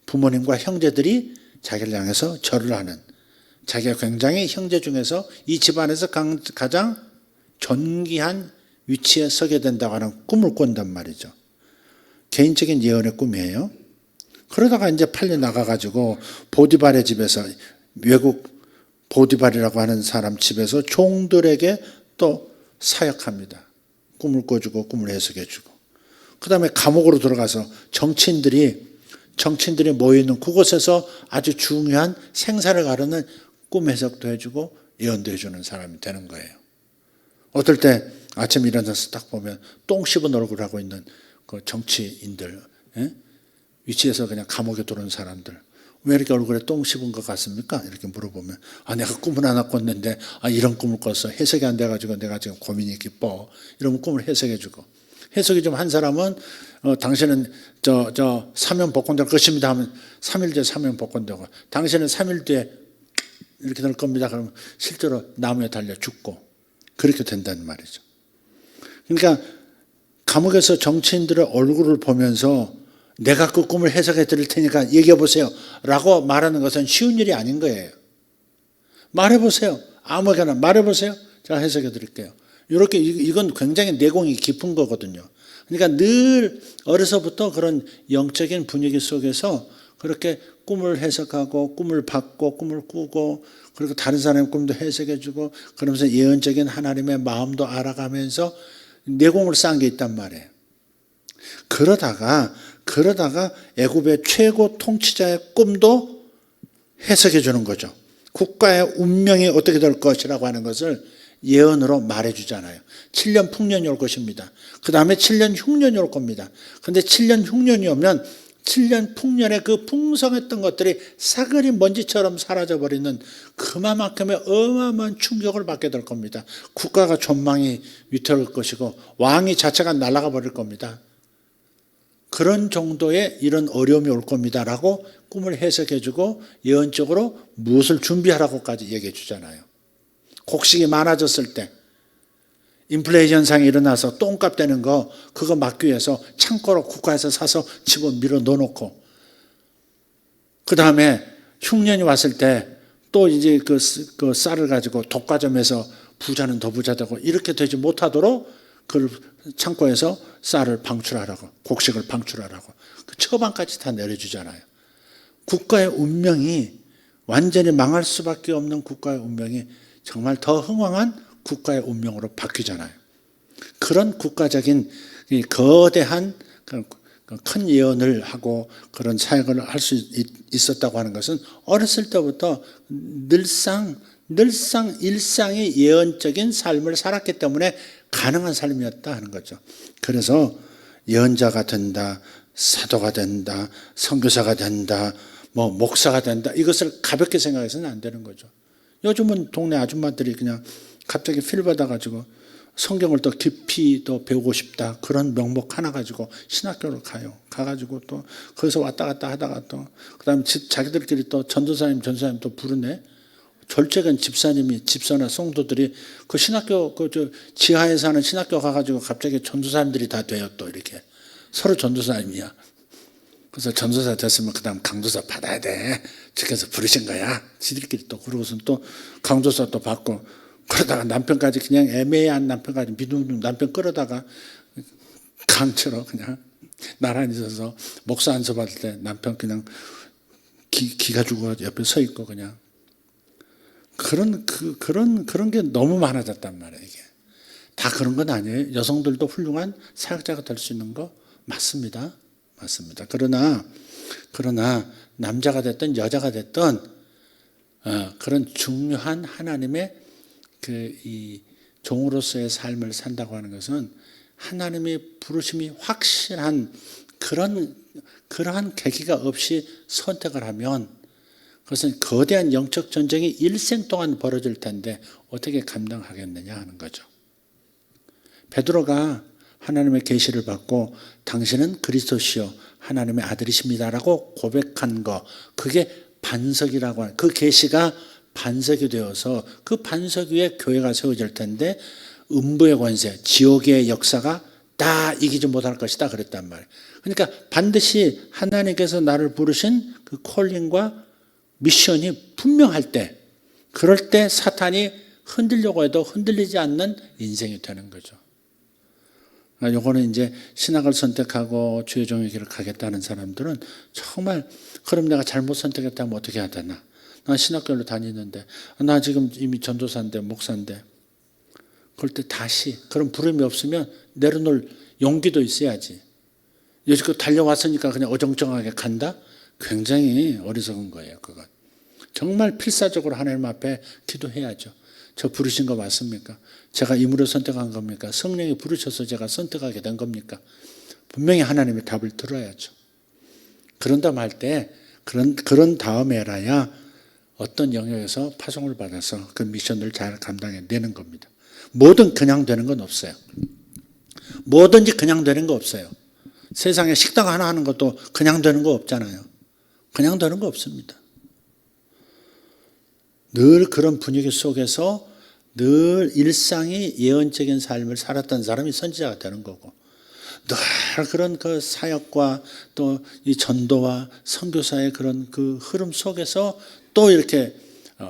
부모님과 형제들이 자기를 향해서 절을 하는, 자기가 굉장히 형제 중에서 이 집안에서 가장 존귀한 위치에 서게 된다고 하는 꿈을 꾼단 말이죠. 개인적인 예언의 꿈이에요. 그러다가 이제 팔려 나가가지고 보디발의 집에서, 외국 보디발이라고 하는 사람 집에서 종들에게 또 사역합니다. 꿈을 꿔주고 꿈을 해석해주고. 그 다음에 감옥으로 들어가서 정치인들이 모여있는 그곳에서 아주 중요한 생사를 가르는 꿈 해석도 해주고 예언도 해주는 사람이 되는 거예요. 어떨 때 아침 일어나서 딱 보면 똥 씹은 얼굴 하고 있는 그 정치인들, 위치에서 그냥 감옥에 들어온 사람들, 왜 이렇게 얼굴에 똥 씹은 것 같습니까? 이렇게 물어보면, 내가 꿈을 하나 꿨는데, 이런 꿈을 꿨어. 해석이 안 돼가지고 내가 지금 고민이 깊어. 이러면 꿈을 해석해주고. 해석이 좀 한 사람은, 당신은 사면 복권될 것입니다 하면 3일 뒤에 사면 복권되고, 당신은 3일 뒤에 이렇게 될 겁니다. 그러면 실제로 나무에 달려 죽고, 그렇게 된다는 말이죠. 그러니까 감옥에서 정치인들의 얼굴을 보면서 내가 그 꿈을 해석해 드릴 테니까 얘기해 보세요 라고 말하는 것은 쉬운 일이 아닌 거예요. 말해 보세요. 아무거나 말해 보세요. 제가 해석해 드릴게요. 이렇게, 이건 굉장히 내공이 깊은 거거든요. 그러니까 늘 어려서부터 그런 영적인 분위기 속에서 그렇게 꿈을 해석하고 꿈을 받고 꿈을 꾸고, 그리고 다른 사람의 꿈도 해석해 주고, 그러면서 예언적인 하나님의 마음도 알아가면서 내공을 쌓은 게 있단 말이에요. 그러다가 애굽의 최고 통치자의 꿈도 해석해 주는 거죠. 국가의 운명이 어떻게 될 것이라고 하는 것을 예언으로 말해 주잖아요. 7년 풍년이 올 것입니다. 그 다음에 7년 흉년이 올 겁니다. 그런데 7년 흉년이 오면 7년 풍년의 그 풍성했던 것들이 사그리 먼지처럼 사라져버리는 그만큼의 어마어마한 충격을 받게 될 겁니다. 국가가 전망이 위태로울 것이고 왕이 자체가 날아가 버릴 겁니다. 그런 정도의 이런 어려움이 올 겁니다라고 꿈을 해석해주고 예언적으로 무엇을 준비하라고까지 얘기해 주잖아요. 곡식이 많아졌을 때 인플레이션 현상이 일어나서 똥값 되는 거 그거 막기 위해서 창고로 국가에서 사서 집어 밀어 넣어놓고, 그 다음에 흉년이 왔을 때 또 이제 그 쌀을 가지고 독과점에서 부자는 더 부자 되고 이렇게 되지 못하도록 그 창고에서 쌀을 방출하라고, 곡식을 방출하라고 그 처방까지 다 내려주잖아요. 국가의 운명이 완전히 망할 수밖에 없는 국가의 운명이 정말 더 흥왕한 국가의 운명으로 바뀌잖아요. 그런 국가적인 거대한 큰 예언을 하고 그런 사역을 할 수 있었다고 하는 것은 어렸을 때부터 늘상 일상의 예언적인 삶을 살았기 때문에 가능한 삶이었다 하는 거죠. 그래서 예언자가 된다, 사도가 된다, 선교사가 된다, 목사가 된다, 이것을 가볍게 생각해서는 안 되는 거죠. 요즘은 동네 아줌마들이 그냥 갑자기 필 받아가지고 성경을 더 깊이 더 배우고 싶다, 그런 명목 하나 가지고 신학교를 가요. 가가지고 또 거기서 왔다 갔다 하다가 또 그다음에 자기들끼리 또 전도사님 또 부르네. 졸작은 집사나 성도들이 그 신학교 지하에 사는 신학교 가가지고 갑자기 전도사님들이 다 돼요. 또 이렇게 서로 전도사님이야. 그래서 전도사 됐으면 그다음 강도사 받아야 돼. 직해서 부르신 거야. 지들끼리 또 그러고선 또 강도사 또 받고 그러다가 남편까지 그냥 애매한 남편까지 믿음 남편 끌어다가 강처럼 그냥 나란히 서서 목사 안수 받을 때 남편 그냥 기가 죽어 옆에 서 있고 그냥 그런 게 너무 많아졌단 말이에요. 이게 다 그런 건 아니에요. 여성들도 훌륭한 사역자가 될 수 있는 거 맞습니다. 맞습니다. 그러나 남자가 됐든 여자가 됐든 그런 중요한 하나님의 이 종으로서의 삶을 산다고 하는 것은 하나님의 부르심이 확실한 그러한 계기가 없이 선택을 하면 그것은 거대한 영적 전쟁이 일생 동안 벌어질 텐데 어떻게 감당하겠느냐 하는 거죠. 베드로가 하나님의 계시를 받고 당신은 그리스도시요 하나님의 아들이십니다라고 고백한 거 그게 반석이라고 하는 그 계시가 반석이 되어서 그 반석 위에 교회가 세워질 텐데 음부의 권세, 지옥의 역사가 다 이기지 못할 것이다 그랬단 말이에요. 그러니까 반드시 하나님께서 나를 부르신 그 콜링과 미션이 분명할 때 그럴 때 사탄이 흔들려고 해도 흔들리지 않는 인생이 되는 거죠. 요거는 이제 신학을 선택하고 주의 종의 길을 가겠다는 사람들은 정말 그럼 내가 잘못 선택했다면 어떻게 해야 되나? 나 신학교를 다니는데 나 지금 이미 전도사인데 목사인데 그럴 때 다시 그런 부름이 없으면 내려놓을 용기도 있어야지. 여지껏 달려왔으니까 그냥 어정쩡하게 간다? 굉장히 어리석은 거예요. 그건 정말 필사적으로 하나님 앞에 기도해야죠. 저 부르신 거 맞습니까? 제가 임으로 선택한 겁니까? 성령이 부르셔서 제가 선택하게 된 겁니까? 분명히 하나님의 답을 들어야죠. 그런다 할 때 그런 다음에라야 어떤 영역에서 파송을 받아서 그 미션을 잘 감당해내는 겁니다. 뭐든 그냥 되는 건 없어요. 뭐든지 그냥 되는 거 없어요. 세상에 식당 하나 하는 것도 그냥 되는 거 없잖아요. 그냥 되는 거 없습니다. 늘 그런 분위기 속에서 늘 일상이 예언적인 삶을 살았던 사람이 선지자가 되는 거고 늘 그런 그 사역과 또 이 전도와 선교사의 그런 그 흐름 속에서 또 이렇게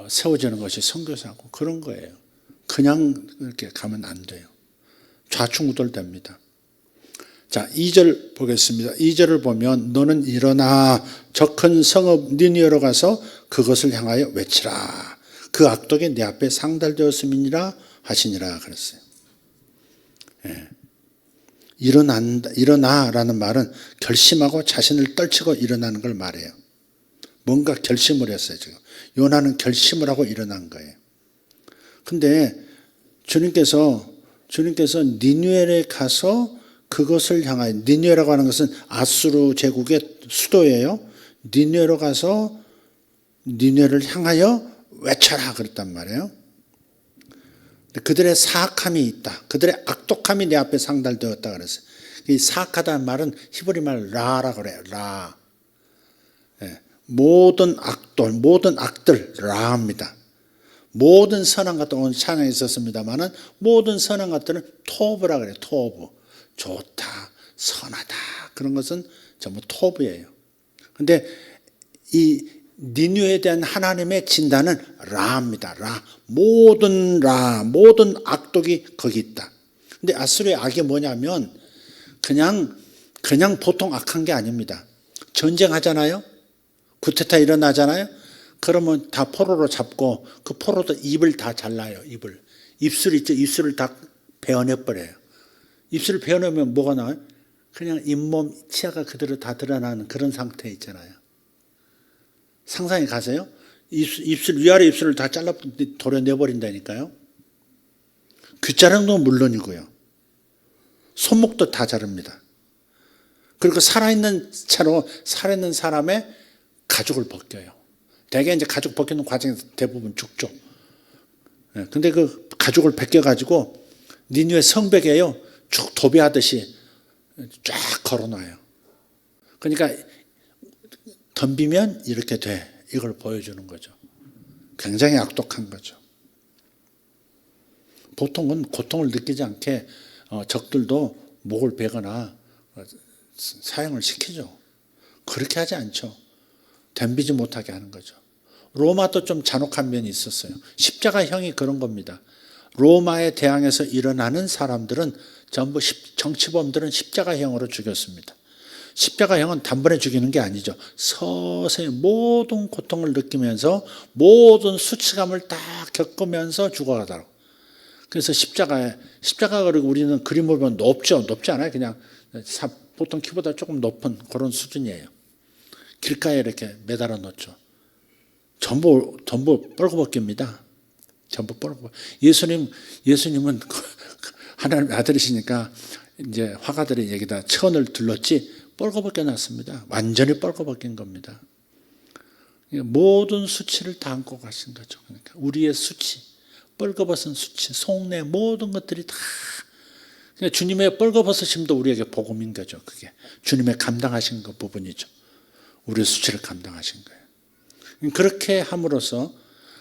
세워지는 것이 선교사고 그런 거예요. 그냥 이렇게 가면 안 돼요. 좌충우돌됩니다. 자, 2절 보겠습니다. 2절을 보면 너는 일어나 저 큰 성읍 니느웨로 가서 그것을 향하여 외치라. 그 악독이 내 앞에 상달되었음이니라 하시니라 그랬어요. 예. 일어나라는 말은 결심하고 자신을 떨치고 일어나는 걸 말해요. 뭔가 결심을 했어요. 지금 요나는 결심을 하고 일어난 거예요. 근데 주님께서 니느웨에 가서 그것을 향하여 니느웨라고 하는 것은 아수르 제국의 수도예요. 니느웨로 가서 니느웨를 향하여 외쳐라 그랬단 말이에요. 그들의 사악함이 있다. 그들의 악독함이 내 앞에 상달되었다 그랬어요. 이 사악하다는 말은 히브리 말 라라고 그래요. 라. 예. 모든 악돌, 모든 악들 라입니다. 모든 선한 것들 오늘 찬양에 있었습니다만은 모든 선한 것들은 토브라 그래요. 토브. 좋다, 선하다. 그런 것은 전부 토브예요. 근데 이 니느웨에 대한 하나님의 진단은 라입니다. 모든 악독이 거기 있다. 근데 아수르의 악이 뭐냐면 그냥 보통 악한 게 아닙니다. 전쟁하잖아요. 쿠데타 일어나잖아요. 그러면 다 포로로 잡고 그 포로도 입을 다 잘라요. 입술 있죠. 입술을 다 베어내버려요. 입술을 베어내면 뭐가 나와요? 그냥 잇몸, 치아가 그대로 다 드러나는 그런 상태 있잖아요. 상상해 가세요? 위아래 입술을 다 잘라 도려내버린다니까요. 귀 자르는 건 물론이고요. 손목도 다 자릅니다. 그리고 살아있는 사람의 가죽을 벗겨요. 대개 이제 가죽 벗기는 과정에서 대부분 죽죠. 근데 그 가죽을 벗겨가지고 니느웨 성벽에요. 쭉 도배하듯이 쫙 걸어놔요. 그러니까 덤비면 이렇게 돼. 이걸 보여주는 거죠. 굉장히 악독한 거죠. 보통은 고통을 느끼지 않게 적들도 목을 베거나 사형을 시키죠. 그렇게 하지 않죠. 덤비지 못하게 하는 거죠. 로마도 좀 잔혹한 면이 있었어요. 십자가형이 그런 겁니다. 로마의 대항에서 일어나는 사람들은 전부 정치범들은 십자가형으로 죽였습니다. 십자가형은 단번에 죽이는 게 아니죠. 서서히 모든 고통을 느끼면서 모든 수치감을 다 겪으면서 죽어가더라고. 그래서 십자가 그리고 우리는 그림을 보면 높지 않아요. 그냥 보통 키보다 조금 높은 그런 수준이에요. 길가에 이렇게 매달아 놓죠. 전부 뻘거벗깁니다. 전부 뻘거벗. 예수님은 하나님 아들이시니까 이제 화가들의 얘기다 천을 둘렀지 뻘거벗겨 놨습니다. 완전히 뻘거벗긴 겁니다. 모든 수치를 다 안고 가신 거죠. 그러니까 우리의 수치, 뻘거벗은 수치, 속내 모든 것들이 다 그러니까 주님의 뻘거벗으심도 우리에게 복음인 거죠. 그게 주님의 감당하신 그 부분이죠. 우리의 수치를 감당하신 거예요. 그렇게 함으로써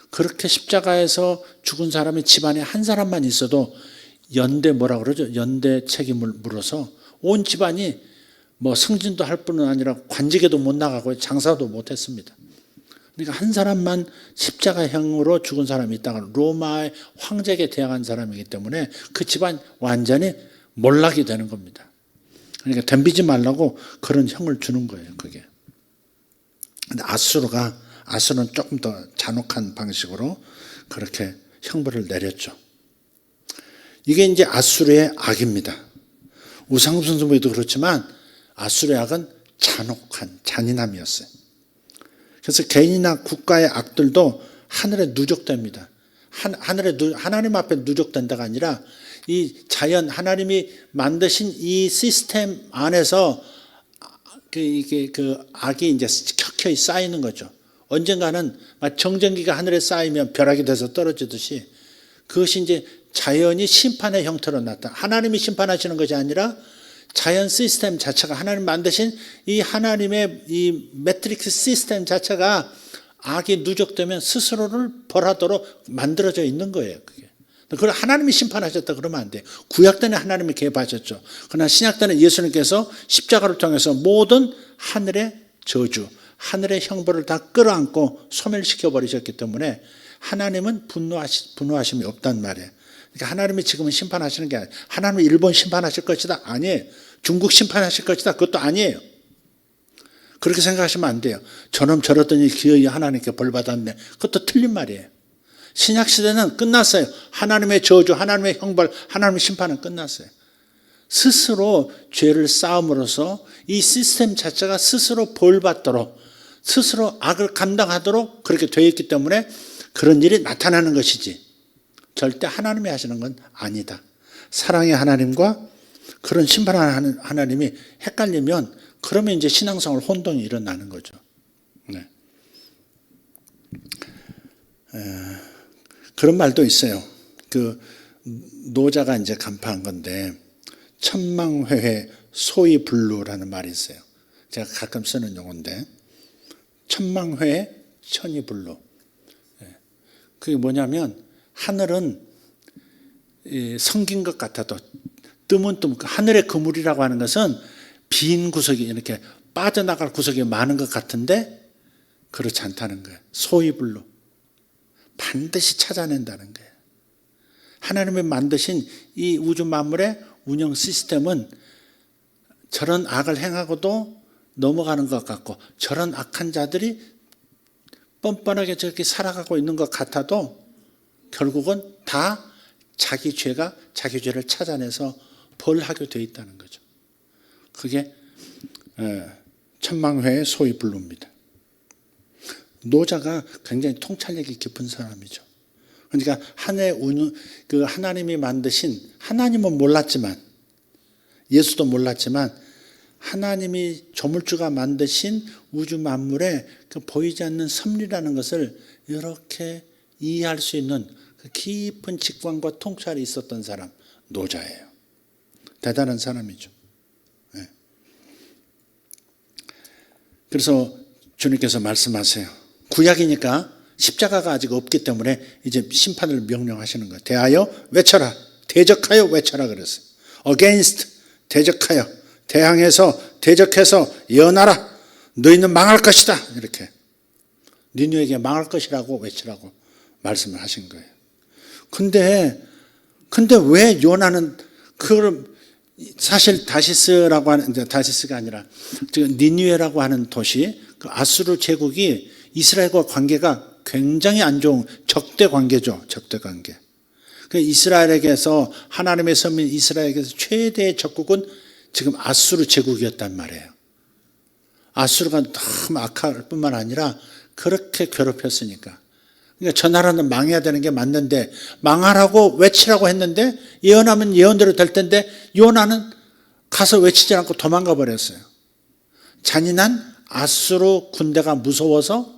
그렇게 십자가에서 죽은 사람이 집안에 한 사람만 있어도 연대 뭐라 그러죠? 연대 책임을 물어서 온 집안이 뭐 승진도 할 뿐은 아니라 관직에도 못 나가고 장사도 못 했습니다. 그러니까 한 사람만 십자가형으로 죽은 사람이 있다가 로마의 황제에게 대항한 사람이기 때문에 그 집안 완전히 몰락이 되는 겁니다. 그러니까 덤비지 말라고 그런 형을 주는 거예요. 그게. 근데 아수르는 조금 더 잔혹한 방식으로 그렇게 형벌을 내렸죠. 이게 이제 아수르의 악입니다. 우상숭배도 그렇지만 아수르의 악은 잔인함이었어요. 그래서 개인이나 국가의 악들도 하늘에 누적됩니다. 하나님 앞에 누적된다가 아니라 이 자연 하나님이 만드신 이 시스템 안에서 이게 그 악이 이제 켜켜이 쌓이는 거죠. 언젠가는 정전기가 하늘에 쌓이면 벼락이 돼서 떨어지듯이 그것이 이제 자연이 심판의 형태로 나타나. 하나님이 심판하시는 것이 아니라 자연 시스템 자체가 하나님 만드신 이 하나님의 이 매트릭스 시스템 자체가 악이 누적되면 스스로를 벌하도록 만들어져 있는 거예요. 그게. 그걸 하나님이 심판하셨다 그러면 안 돼요. 구약 때는 하나님이 개입하셨죠. 그러나 신약 때는 예수님께서 십자가를 통해서 모든 하늘의 저주, 하늘의 형벌을 다 끌어안고 소멸시켜 버리셨기 때문에 하나님은 분노하심이 없단 말이에요. 그러니까 하나님이 지금은 심판하시는 게 아니에요. 하나님은 일본 심판하실 것이다. 아니에요. 중국 심판하실 것이다. 그것도 아니에요. 그렇게 생각하시면 안 돼요. 저놈 저러더니 기어이 하나님께 벌 받았네. 그것도 틀린 말이에요. 신약 시대는 끝났어요. 하나님의 저주, 하나님의 형벌, 하나님의 심판은 끝났어요. 스스로 죄를 쌓음으로써 이 시스템 자체가 스스로 벌 받도록 스스로 악을 감당하도록 그렇게 되어 있기 때문에 그런 일이 나타나는 것이지 절대 하나님이 하시는 건 아니다. 사랑의 하나님과 그런 심판하는 하나님이 헷갈리면 그러면 이제 신앙생활 혼동이 일어나는 거죠. 네. 그런 말도 있어요. 그 노자가 이제 간파한 건데 천망회회 소이불루라는 말이 있어요. 제가 가끔 쓰는 용어인데 천망회회 천이불루. 그게 뭐냐면 하늘은 성긴 것 같아도 뜨문뜨문 하늘의 그물이라고 하는 것은 빈 구석이 이렇게 빠져나갈 구석이 많은 것 같은데 그렇지 않다는 거예요. 소이불루. 반드시 찾아낸다는 거예요. 하나님이 만드신 이 우주 만물의 운영 시스템은 저런 악을 행하고도 넘어가는 것 같고 저런 악한 자들이 뻔뻔하게 저렇게 살아가고 있는 것 같아도 결국은 다 자기 죄를 찾아내서 벌하게 되어 있다는 거죠. 그게 천망회의 소이불루입니다. 노자가 굉장히 통찰력이 깊은 사람이죠. 그러니까 그 하나님이 만드신 하나님은 몰랐지만 예수도 몰랐지만 하나님이 조물주가 만드신 우주 만물에 그 보이지 않는 섭리라는 것을 이렇게 이해할 수 있는 그 깊은 직관과 통찰이 있었던 사람 노자예요. 대단한 사람이죠. 네. 그래서 주님께서 말씀하세요. 구약이니까 십자가가 아직 없기 때문에 이제 심판을 명령하시는 거예요. 대하여 외쳐라. 대적하여 외쳐라 그랬어요. against, 대적하여. 대항해서, 대적해서 예언하라. 너희는 망할 것이다. 이렇게. 니느웨에게 망할 것이라고 외치라고 말씀을 하신 거예요. 근데 왜 요나는 그걸 사실 다시스라고 하는, 다시스가 아니라 지금 니느웨라고 하는 도시, 그 아수르 제국이 이스라엘과 관계가 굉장히 안 좋은 적대 관계죠. 적대 관계. 그 이스라엘에게서 하나님의 선민 이스라엘에게서 최대의 적국은 지금 아수르 제국이었단 말이에요. 아수르가 너무 악할 뿐만 아니라 그렇게 괴롭혔으니까. 그러니까 저 나라는 망해야 되는 게 맞는데 망하라고 외치라고 했는데 예언하면 예언대로 될 텐데 요나는 가서 외치지 않고 도망가 버렸어요. 잔인한 아수르 군대가 무서워서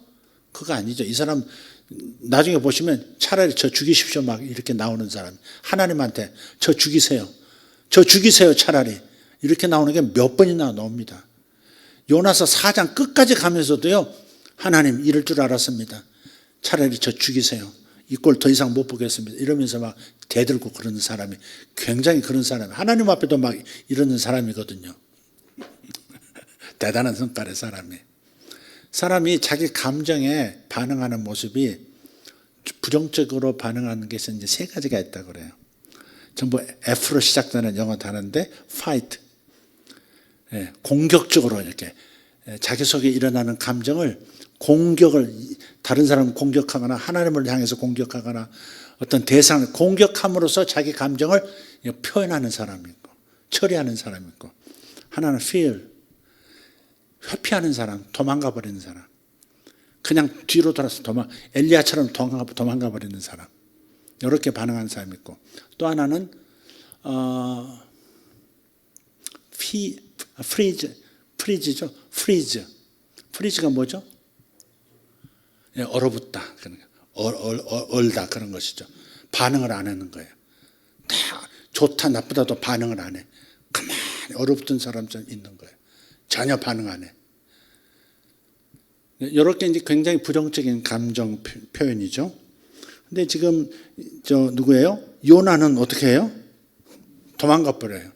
그거 아니죠. 이 사람 나중에 보시면 차라리 저 죽이십시오 막 이렇게 나오는 사람. 하나님한테 저 죽이세요. 저 죽이세요 차라리. 이렇게 나오는 게 몇 번이나 나옵니다. 요나서 4장 끝까지 가면서도요. 하나님 이럴 줄 알았습니다. 차라리 저 죽이세요. 이 꼴 더 이상 못 보겠습니다. 이러면서 막 대들고 그러는 사람이 굉장히 그런 사람이 하나님 앞에도 막 이러는 사람이거든요. 대단한 성깔의 사람이 자기 감정에 반응하는 모습이 부정적으로 반응하는 게 이제 세 가지가 있다고 그래요. 전부 F로 시작되는 영어 단어인데 fight, 공격적으로 이렇게 자기 속에 일어나는 감정을 공격을 다른 사람을 공격하거나 하나님을 향해서 공격하거나 어떤 대상을 공격함으로써 자기 감정을 표현하는 사람이 있고 처리하는 사람이 있고 하나는 feel, 회피하는 사람, 도망가 버리는 사람. 그냥 뒤로 돌아서 엘리야처럼 도망가 버리는 사람. 이렇게 반응하는 사람이 있고 또 하나는 프리즈죠. 프리즈가 뭐죠? 얼어붙다. 얼다 그런 것이죠. 반응을 안 하는 거예요. 다 좋다 나쁘다도 반응을 안 해. 가만히 얼어붙은 사람처럼 있는 거예요. 전혀 반응 안 해. 이렇게 이제 굉장히 부정적인 감정 표현이죠. 근데 지금 누구예요? 요나는 어떻게 해요? 도망가 버려요.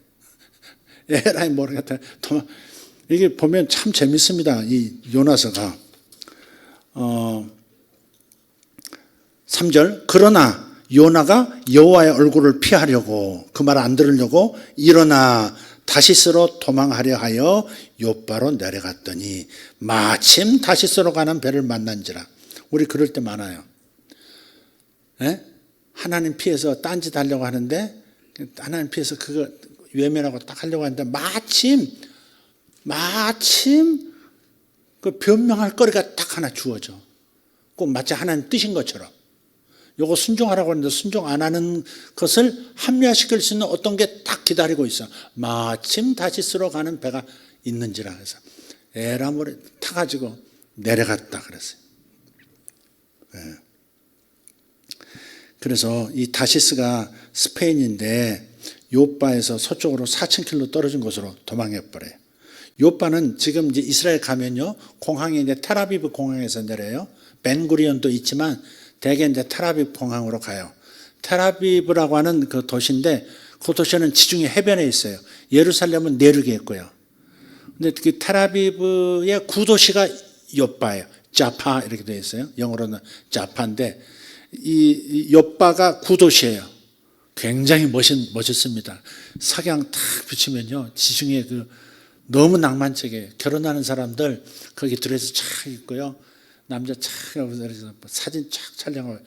에라이 모르겠다. 이게 보면 참 재밌습니다. 이 요나서가 3절 그러나 요나가 여호와의 얼굴을 피하려고 그 말 안 들으려고 일어나 다시스로 도망하려 하여 욥바로 내려갔더니 마침 다시스로 가는 배를 만난지라. 우리 그럴 때 많아요. 하나님 피해서 딴짓 하려고 하는데 하나님 피해서 그거 외면하고 딱 하려고 하는데 마침 그 변명할 거리가 딱 하나 주어져. 꼭 마치 하나님 뜻인 것처럼. 요거 순종하라고 하는데 순종 안 하는 것을 합리화시킬 수 있는 어떤 게 딱 기다리고 있어. 마침 다시스로 가는 배가 있는지라 해서 에라모레 타가지고 내려갔다 그랬어요. 그래서 이 다시스가 스페인인데 욥바에서 서쪽으로 4,000km 떨어진 곳으로 도망해 버려요. 욥바는 지금 이제 이스라엘 가면요 공항에 이제 텔아비브 공항에서 내려요. 벤구리온도 있지만 대개 이제 텔아비브 공항으로 가요. 텔아비브라고 하는 그 도시인데 그 도시는 지중해 해변에 있어요. 예루살렘은 내륙에 있고요. 근데 그 텔아비브의 구도시가 욥바예요. 자파 이렇게 되어 있어요. 영어로는 자파인데 이 욥바가 구도시예요. 굉장히 멋있습니다. 석양 탁 비치면요 지중해 그 너무 낭만적이에요. 결혼하는 사람들 거기 드레스 착 입고요. 남자 착 하고 사진 착 촬영하고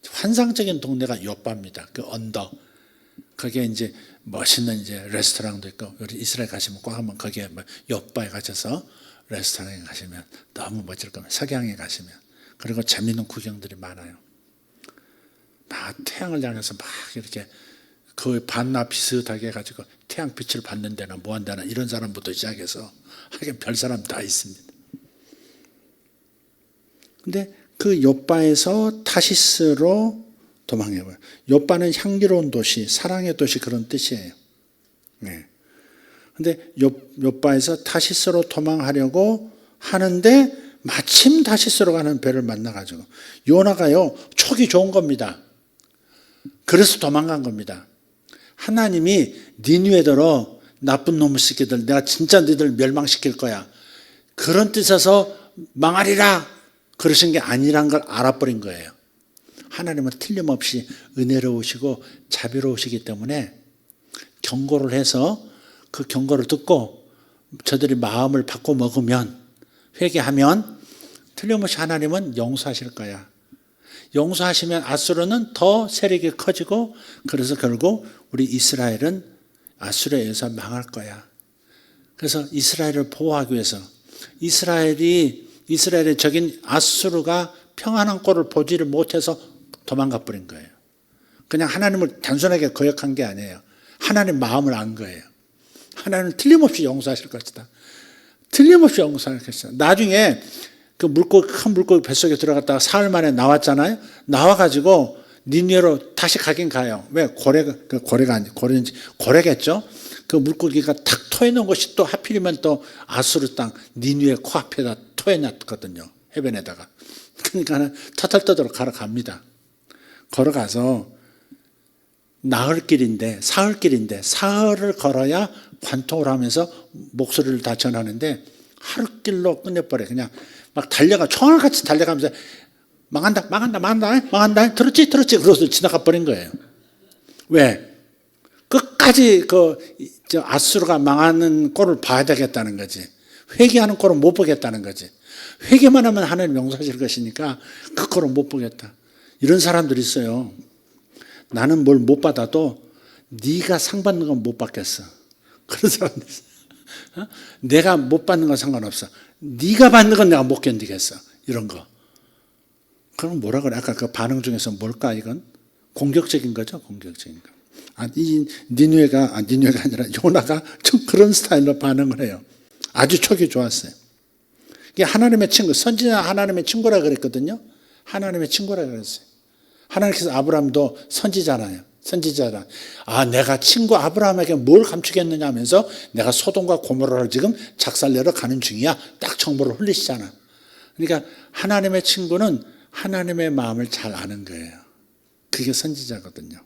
환상적인 동네가 욥바입니다. 그 언덕 거기에 이제 멋있는 이제 레스토랑도 있고 우리 이스라엘 가시면 꼭 한번 거기에 욥바에 가셔서 레스토랑에 가시면 너무 멋질 겁니다. 석양에 가시면 그리고 재미있는 구경들이 많아요. 막 태양을 향해서 막 이렇게 그 반나 비슷하게 해가지고 태양 빛을 받는 데나 뭐 한다나 이런 사람부터 시작해서 하긴 별 사람 다 있습니다. 근데 그 욥바에서 타시스로 도망해봐요. 욥바는 향기로운 도시, 사랑의 도시 그런 뜻이에요. 근데 욥바에서 타시스로 도망하려고 하는데 마침 다시스로 가는 배를 만나가지고 요나가요 촉이 좋은 겁니다. 그래서 도망간 겁니다. 하나님이 니느웨더러 나쁜 놈의 새끼들 내가 진짜 너희들 멸망시킬 거야. 그런 뜻에서 망하리라 그러신 게 아니란 걸 알아버린 거예요. 하나님은 틀림없이 은혜로우시고 자비로우시기 때문에 경고를 해서 그 경고를 듣고 저들이 마음을 바꿔 먹으면 회개하면 틀림없이 하나님은 용서하실 거야. 용서하시면 아수르는 더 세력이 커지고 그래서 결국 우리 이스라엘은 아수르에 의해서 망할 거야. 그래서 이스라엘을 보호하기 위해서 이스라엘의 적인 아수르가 평안한 꼴을 보지를 못해서 도망가 버린 거예요. 그냥 하나님을 단순하게 거역한 게 아니에요. 하나님 마음을 안 거예요. 하나님은 틀림없이 용서하실 것이다. 틀림없이 용서하실 것이다. 나중에 그 물고기, 큰 물고기 뱃속에 들어갔다가 사흘 만에 나왔잖아요. 나와가지고 니느웨로 다시 가긴 가요. 왜? 고래겠죠? 그 물고기가 탁 토해놓은 것이 또 하필이면 또 아수르 땅 니느웨 코앞에다 토해놨거든요. 해변에다가. 그러니까 터덜터덜 걸어갑니다. 걸어가서 나흘길인데 사흘을 걸어야 관통을 하면서 목소리를 다 전하는데 하루길로 끝내버려. 그냥 막 달려가 총알같이 달려가면서 망한다 들었지 그러고서 지나가 버린 거예요. 왜? 끝까지 아수르가 망하는 꼴을 봐야 되겠다는 거지. 회개하는 꼴은 못 보겠다는 거지. 회개만 하면 하나님 용서하실 것이니까 그 꼴은 못 보겠다. 이런 사람들이 있어요. 나는 뭘 못 받아도 네가 상 받는 건 못 받겠어. 그런 사람들 있어요. 내가 못 받는 건 상관없어. 네가 받는 건 내가 못 견디겠어. 이런 거. 그럼 뭐라 그래? 아까 그 반응 중에서 뭘까 이건? 공격적인 거죠. 공격적인 거. 이 니느웨가 아니라 요나가 좀 그런 스타일로 반응을 해요. 아주 촉이 좋았어요. 이게 하나님의 친구, 선지자 하나님의 친구라 그랬거든요. 하나님의 친구라 그랬어요. 하나님께서 아브라함도 선지자라. 내가 친구 아브라함에게 뭘 감추겠느냐 하면서 내가 소돔과 고모라를 지금 작살내러 가는 중이야. 딱 정보를 흘리시잖아. 그러니까 하나님의 친구는 하나님의 마음을 잘 아는 거예요. 그게 선지자거든요.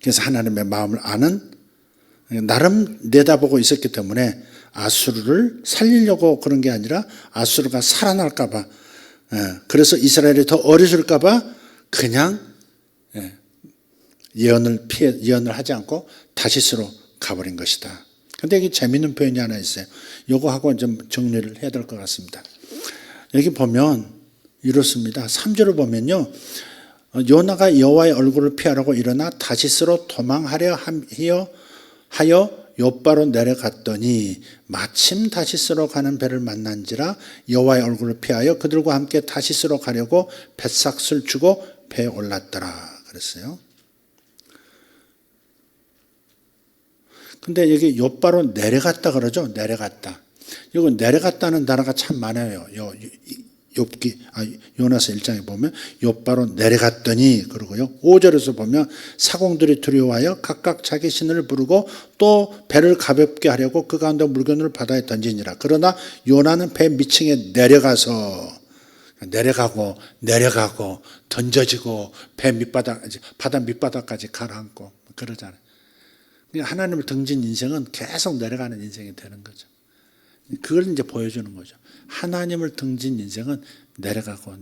그래서 하나님의 마음을 아는 나름 내다보고 있었기 때문에 아수르를 살리려고 그런 게 아니라 아수르가 살아날까 봐 그래서 이스라엘이 더 어리석을까 봐 그냥 예언을 하지 않고 다시스로 가버린 것이다. 그런데 여기 재미있는 표현이 하나 있어요. 요거하고 좀 정리를 해야 될 것 같습니다. 여기 보면 이렇습니다. 3절을 보면요. 요나가 여호와의 얼굴을 피하려고 일어나 다시스로 도망하려 하여 욥바로 내려갔더니 마침 다시스로 가는 배를 만난지라 여호와의 얼굴을 피하여 그들과 함께 다시스로 가려고 뱃삭을 주고 배에 올랐더라 그랬어요. 근데 여기 욥바로 내려갔다 그러죠. 내려갔다. 이거 내려갔다는 단어가 참 많아요. 요나서 1장에 보면 욥바로 내려갔더니 그러고요. 5절에서 보면 사공들이 두려워하여 각각 자기 신을 부르고 또 배를 가볍게 하려고 그 가운데 물건을 바다에 던지니라. 그러나 요나는 배 밑층에 내려가고 던져지고 바다 밑바닥까지 가라앉고 그러잖아요. 하나님을 등진 인생은 계속 내려가는 인생이 되는 거죠. 그걸 이제 보여주는 거죠. 하나님을 등진 인생은 내려가고.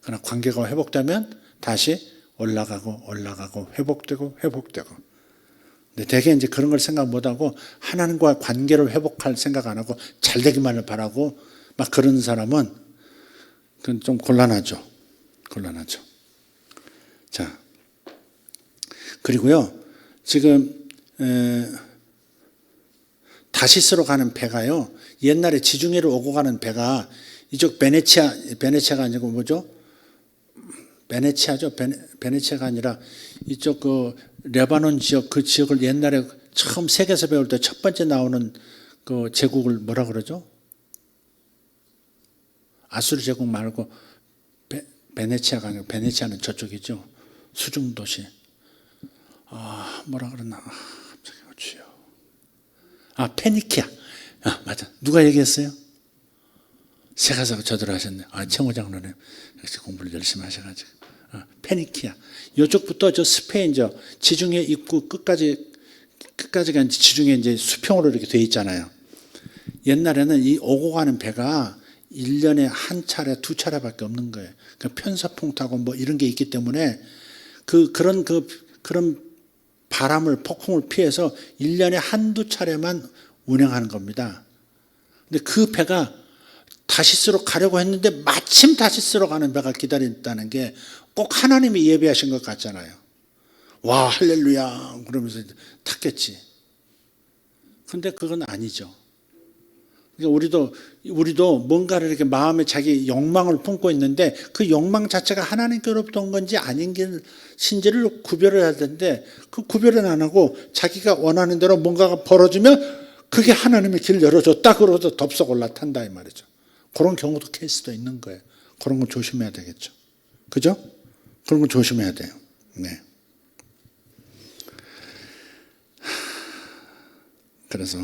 그러나 관계가 회복되면 다시 올라가고 회복되고. 근데 대개 이제 그런 걸 생각 못 하고 하나님과 관계를 회복할 생각 안 하고 잘 되기만을 바라고 막 그런 사람은 그건 좀 곤란하죠. 자, 그리고요, 지금, 다시스로 가는 배가요, 옛날에 지중해를 오고 가는 배가 이쪽 베네치아가 아니고 뭐죠? 베네치아가 아니라 이쪽 그 레바논 지역, 그 지역을 옛날에 처음 세계에서 배울 때 첫 번째 나오는 그 제국을 뭐라 그러죠? 아수르 제국 말고 베네치아가 아니고 베네치아는 저쪽이죠. 수중도시. 뭐라 그러나. 갑자기 주요. 페니키아. 아, 맞아. 누가 얘기했어요? 세가사가 저대로 하셨네. 아, 청호장로님 역시 공부를 열심히 하셔가지고. 페니키아. 이쪽부터 저 스페인 저 지중해 입구 끝까지가 이제 지중해 이제 수평으로 이렇게 돼 있잖아요. 옛날에는 이 오고 가는 배가 1년에 한 차례, 두 차례밖에 없는 거예요. 그러니까 편서풍 타고 뭐 이런 게 있기 때문에 그런 바람을, 폭풍을 피해서 1년에 한두 차례만 운행하는 겁니다. 근데 그 배가 다시스로 가려고 했는데 마침 다시스로 가는 배가 기다린다는 게 꼭 하나님이 예비하신 것 같잖아요. 와, 할렐루야 그러면서 탔겠지. 근데 그건 아니죠. 그러니까 우리도 뭔가를 이렇게 마음에 자기 욕망을 품고 있는데 그 욕망 자체가 하나님께로부터 온 건지 아닌 것인지를 구별을 해야 되는데 그 구별은 안 하고 자기가 원하는 대로 뭔가가 벌어지면 그게 하나님의 길 열어줬다 그러고서 덥석 올라탄다 이 말이죠. 그런 경우도 케이스도 있는 거예요. 그런 거 조심해야 되겠죠. 그죠? 그런 거 조심해야 돼요. 네. 그래서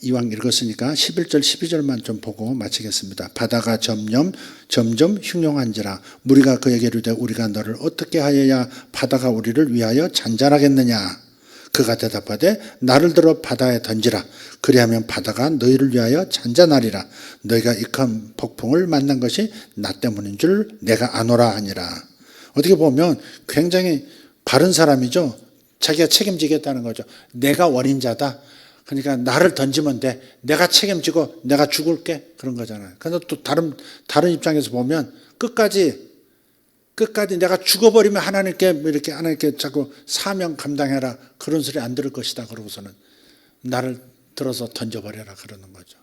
이왕 읽었으니까 11절 12절만 좀 보고 마치겠습니다. 바다가 점점 흉흉한지라 무리가 그에게 이르되 우리가 너를 어떻게 하여야 바다가 우리를 위하여 잔잔하겠느냐. 그가 대답하되 나를 들어 바다에 던지라. 그리하면 바다가 너희를 위하여 잔잔하리라. 너희가 이 큰 폭풍을 만난 것이 나 때문인 줄 내가 아노라 하니라. 어떻게 보면 굉장히 바른 사람이죠. 자기가 책임지겠다는 거죠. 내가 원인자다. 그러니까 나를 던지면 돼. 내가 책임지고 내가 죽을게. 그런 거잖아요. 그런데 또 다른 입장에서 보면 끝까지 내가 죽어버리면 하나님께 자꾸 사명 감당해라. 그런 소리 안 들을 것이다. 그러고서는 나를 들어서 던져버려라. 그러는 거죠.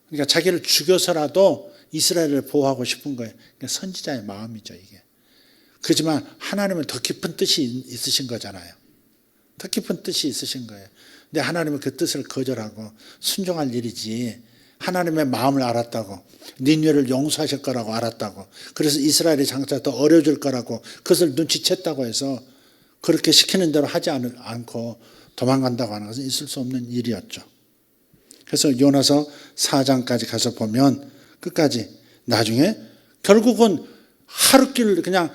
그러니까 자기를 죽여서라도 이스라엘을 보호하고 싶은 거예요. 그러니까 선지자의 마음이죠, 이게. 그렇지만 하나님은 더 깊은 뜻이 있으신 거잖아요. 더 깊은 뜻이 있으신 거예요. 근데 하나님은 그 뜻을 거절하고 순종할 일이지 하나님의 마음을 알았다고 니느웨를 용서하실 거라고 알았다고 그래서 이스라엘의 장차 더 어려워질 거라고 그것을 눈치챘다고 해서 그렇게 시키는 대로 하지 않고 도망간다고 하는 것은 있을 수 없는 일이었죠. 그래서 요나서 4장까지 가서 보면 끝까지 나중에 결국은 하루길 그냥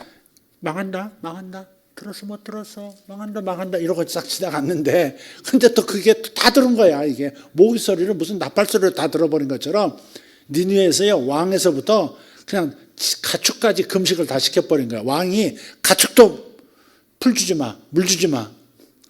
망한다 들었어 못 들었어 망한다 이러고 싹 지나갔는데 근데 또 그게 다 들은 거야. 이게 모기 소리를 무슨 나팔 소리를 다 들어버린 것처럼 니느웨에서요 왕에서부터 그냥 가축까지 금식을 다 시켜버린 거야. 왕이 가축도 풀 주지 마, 물 주지 마,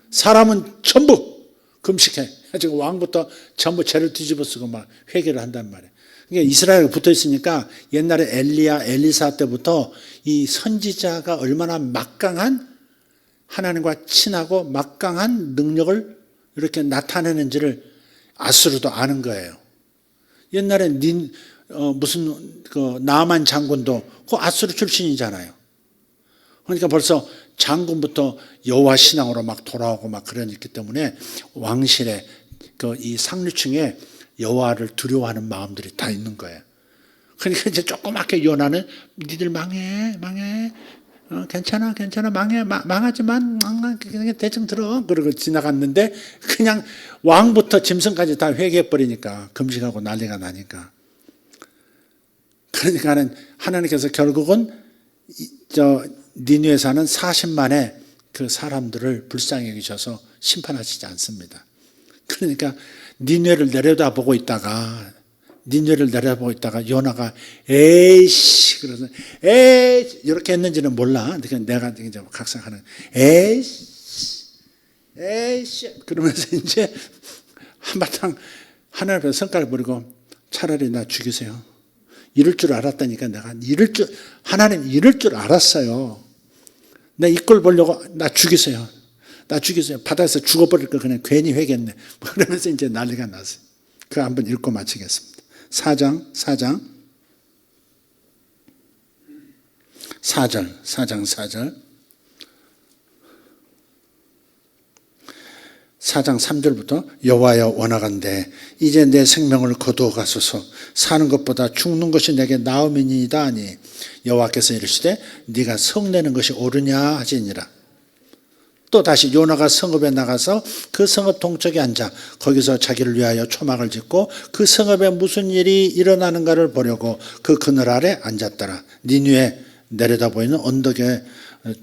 사람은 전부 금식해. 지금 왕부터 전부 죄를 뒤집어 쓰고 막 회개를 한단 말이에요. 그러니까 이스라엘에 붙어 있으니까 옛날에 엘리사 때부터 이 선지자가 얼마나 막강한 하나님과 친하고 막강한 능력을 이렇게 나타내는지를 아수르도 아는 거예요. 옛날에 무슨 나아만 장군도 그 아수르 출신이잖아요. 그러니까 벌써 장군부터 여호와 신앙으로 막 돌아오고 막 그랬기 때문에 왕실에 이 상류층에 여호와를 두려워하는 마음들이 다 있는 거예요. 그러니까 이제 조그맣게 요나는 니들 망해 괜찮아 망하지만 그냥 대충 들어 그러고 지나갔는데 그냥 왕부터 짐승까지 다 회개해버리니까 금식하고 난리가 나니까 그러니까는 하나님께서 결국은 니느웨에 사는 40만의 그 사람들을 불쌍히 여기셔서 심판하시지 않습니다. 그러니까 니느웨를 내려다보고 있다가 요나가 에이씨 그래서 에이 이렇게 했는지는 몰라. 내가 이제 각성하는 에이씨 그러면서 이제 한바탕 하나님 앞에 손가락 버리고 차라리 나 죽이세요. 이럴 줄 알았다니까 하나님 이럴 줄 알았어요. 내 이 꼴 보려고 나 죽이세요. 바다에서 죽어버릴 거 그냥 괜히 회겠네. 그러면서 이제 난리가 났어요. 그거 한번 읽고 마치겠습니다. 4장 3절부터 여호와여 원하건대 이제 내 생명을 거두어 가소서. 사는 것보다 죽는 것이 내게 나음이니이다 하니 여호와께서 이르시되 네가 성내는 것이 옳으냐 하시니라. 또 다시 요나가 성읍에 나가서 그 성읍 동쪽에 앉아 거기서 자기를 위하여 초막을 짓고 그 성읍에 무슨 일이 일어나는가를 보려고 그 그늘 아래 앉았더라. 니느웨 내려다 보이는 언덕에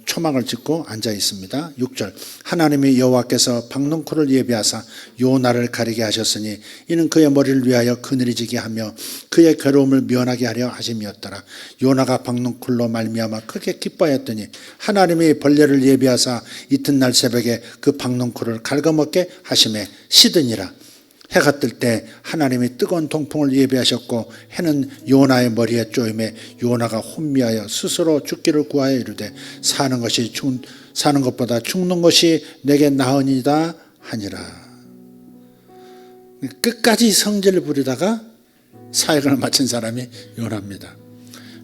초막을 짓고 앉아 있습니다. 6절 하나님이 여호와께서 박농쿨을 예비하사 요나를 가리게 하셨으니 이는 그의 머리를 위하여 그늘이 지게 하며 그의 괴로움을 면하게 하려 하심이었더라. 요나가 박농쿨로 말미암아 크게 기뻐하였더니 하나님이 벌레를 예비하사 이튿날 새벽에 그 박농쿨을 갉아먹게 하심에 시드니라. 해가 뜰 때 하나님이 뜨거운 동풍을 예비하셨고 해는 요나의 머리에 쪼임에 요나가 혼미하여 스스로 죽기를 구하여 이르되 사는 것보다 죽는 것이 내게 나으니이다 하니라. 끝까지 성질을 부리다가 사역을 마친 사람이 요나입니다.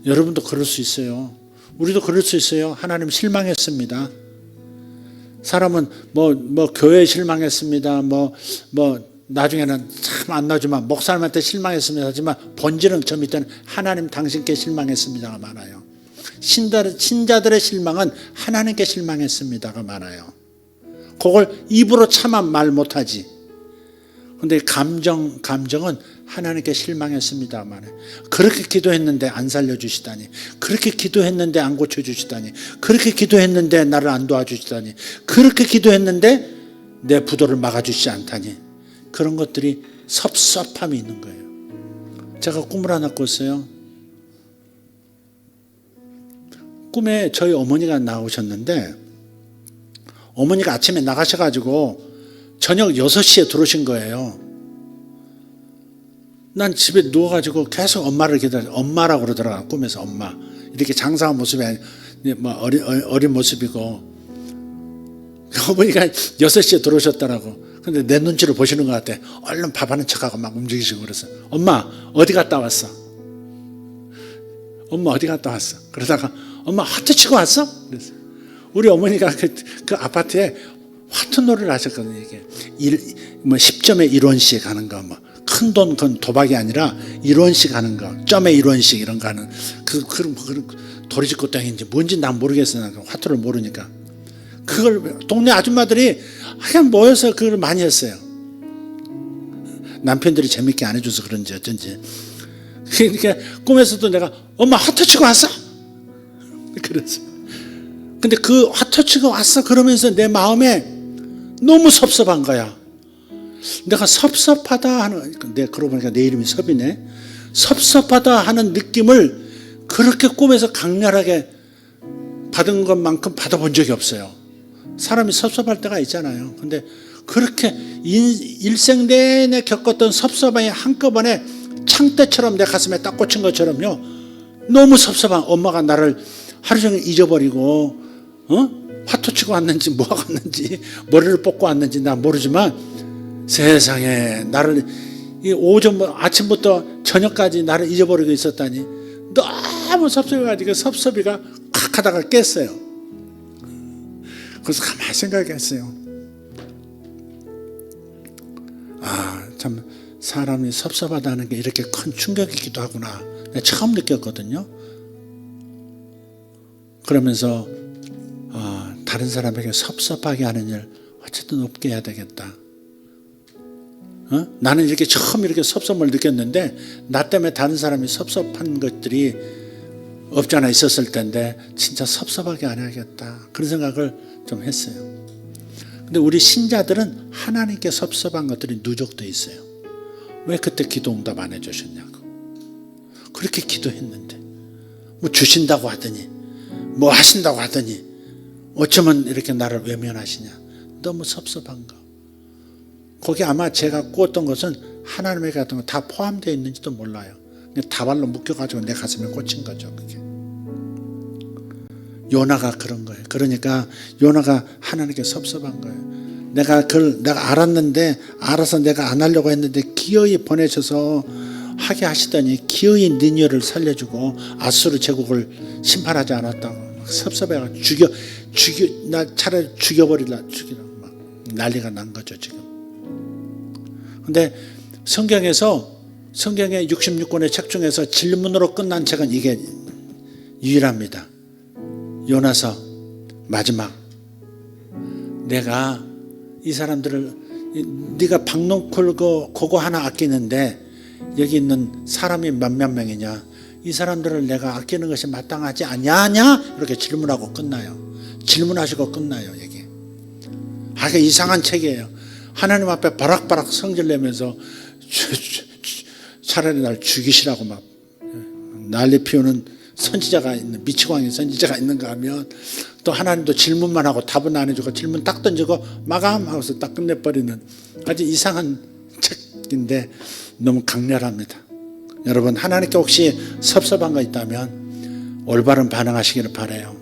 여러분도 그럴 수 있어요. 우리도 그럴 수 있어요. 하나님 실망했습니다. 사람은 교회에 실망했습니다. 나중에는 참 안 나오지만 목사님한테 실망했습니다 하지만 본질은 저 밑에는 하나님 당신께 실망했습니다가 많아요. 신자들의 실망은 하나님께 실망했습니다가 많아요. 그걸 입으로 차마 말 못하지. 근데 감정은 하나님께 실망했습니다가 많아요. 그렇게 기도했는데 안 살려주시다니, 그렇게 기도했는데 안 고쳐주시다니, 그렇게 기도했는데 나를 안 도와주시다니, 그렇게 기도했는데 내 부도를 막아주시지 않다니, 그런 것들이 섭섭함이 있는 거예요. 제가 꿈을 하나 꿨어요. 꿈에 저희 어머니가 나오셨는데 어머니가 아침에 나가셔가지고 저녁 6시에 들어오신 거예요. 난 집에 누워가지고 계속 엄마를 기다려. 엄마라고 그러더라고요. 꿈에서 엄마. 이렇게 장사한 모습이 어린 모습이고 어머니가 6시에 들어오셨더라고. 근데 내 눈치를 보시는 것 같아. 얼른 밥하는 척하고 막 움직이시고 그래서 엄마 어디 갔다 왔어? 엄마 어디 갔다 왔어? 그러다가 엄마 화투 치고 왔어? 그래서 우리 어머니가 그 아파트에 화투 놀이를 하셨거든요. 이게 10점에 1원씩 하는 거, 큰 돈, 그건 도박이 아니라 1원씩 하는 거, 점에 1원씩 이런 거 하는 그런 도리지코 땡인지 뭔지 난 모르겠어요. 난 화투를 모르니까. 그걸 동네 아줌마들이 그냥 모여서 그걸 많이 했어요. 남편들이 재밌게 안 해줘서 그런지 어쩐지. 그러니까 꿈에서도 내가 엄마 화투 치고 왔어? 그랬어. 근데 그 화투 치고 왔어 그러면서 내 마음에 너무 섭섭한 거야. 내가 섭섭하다 하는, 그러고 보니까 내 이름이 섭이네. 섭섭하다 하는 느낌을 그렇게 꿈에서 강렬하게 받은 것만큼 받아본 적이 없어요. 사람이 섭섭할 때가 있잖아요. 근데 그렇게 일생 내내 겪었던 섭섭함이 한꺼번에 창대처럼 내 가슴에 딱 꽂힌 것처럼요. 너무 섭섭한 엄마가 나를 하루 종일 잊어버리고 화투 치고 왔는지 뭐하고 왔는지 머리를 뽑고 왔는지 난 모르지만 세상에 나를 아침부터 저녁까지 나를 잊어버리고 있었다니 너무 섭섭해가지고 섭섭이가 콱 하다가 깼어요. 그래서 가만히 생각했어요. 참 사람이 섭섭하다는 게 이렇게 큰 충격이기도 하구나. 내가 처음 느꼈거든요. 그러면서 다른 사람에게 섭섭하게 하는 일 어쨌든 없게 해야 되겠다. 나는 이렇게 처음 이렇게 섭섭을 느꼈는데 나 때문에 다른 사람이 섭섭한 것들이 없잖아 있었을 텐데 진짜 섭섭하게 안 해야겠다. 그런 생각을 좀 했어요. 근데 우리 신자들은 하나님께 섭섭한 것들이 누적돼 있어요. 왜 그때 기도 응답 안 해주셨냐고. 그렇게 기도했는데 뭐 주신다고 하더니 뭐 하신다고 하더니 어쩌면 이렇게 나를 외면하시냐. 너무 섭섭한 거. 거기 아마 제가 꾸었던 것은 하나님에게 같은 거 다 포함되어 있는지도 몰라요. 다발로 묶여가지고 내 가슴에 꽂힌 거죠. 그게 요나가 그런 거예요. 그러니까 요나가 하나님께 섭섭한 거예요. 내가 알았는데 알아서 내가 안 하려고 했는데 기어이 보내셔서 하게 하시더니 기어이 니느웨를 살려주고 아수르 제국을 심판하지 않았다고 막 섭섭해가지고 나 차라리 죽이라고 막 난리가 난 거죠 지금. 근데 성경의 66권의 책 중에서 질문으로 끝난 책은 이게 유일합니다. 요나서 마지막 내가 이 사람들을 네가 박농쿨 그거 하나 아끼는데 여기 있는 사람이 몇몇 명이냐? 이 사람들을 내가 아끼는 것이 마땅하지 않냐? 이렇게 질문하고 끝나요. 질문하시고 끝나요. 여기. 아주 이상한 책이에요. 하나님 앞에 바락바락 성질 내면서 차라리 날 죽이시라고 막 난리 피우는 선지자가 있는, 미치광이 선지자가 있는가 하면 또 하나님도 질문만 하고 답은 안 해주고 질문 딱 던지고 마감하고서 딱 끝내버리는 아주 이상한 책인데 너무 강렬합니다. 여러분, 하나님께 혹시 섭섭한 거 있다면 올바른 반응하시기를 바라요.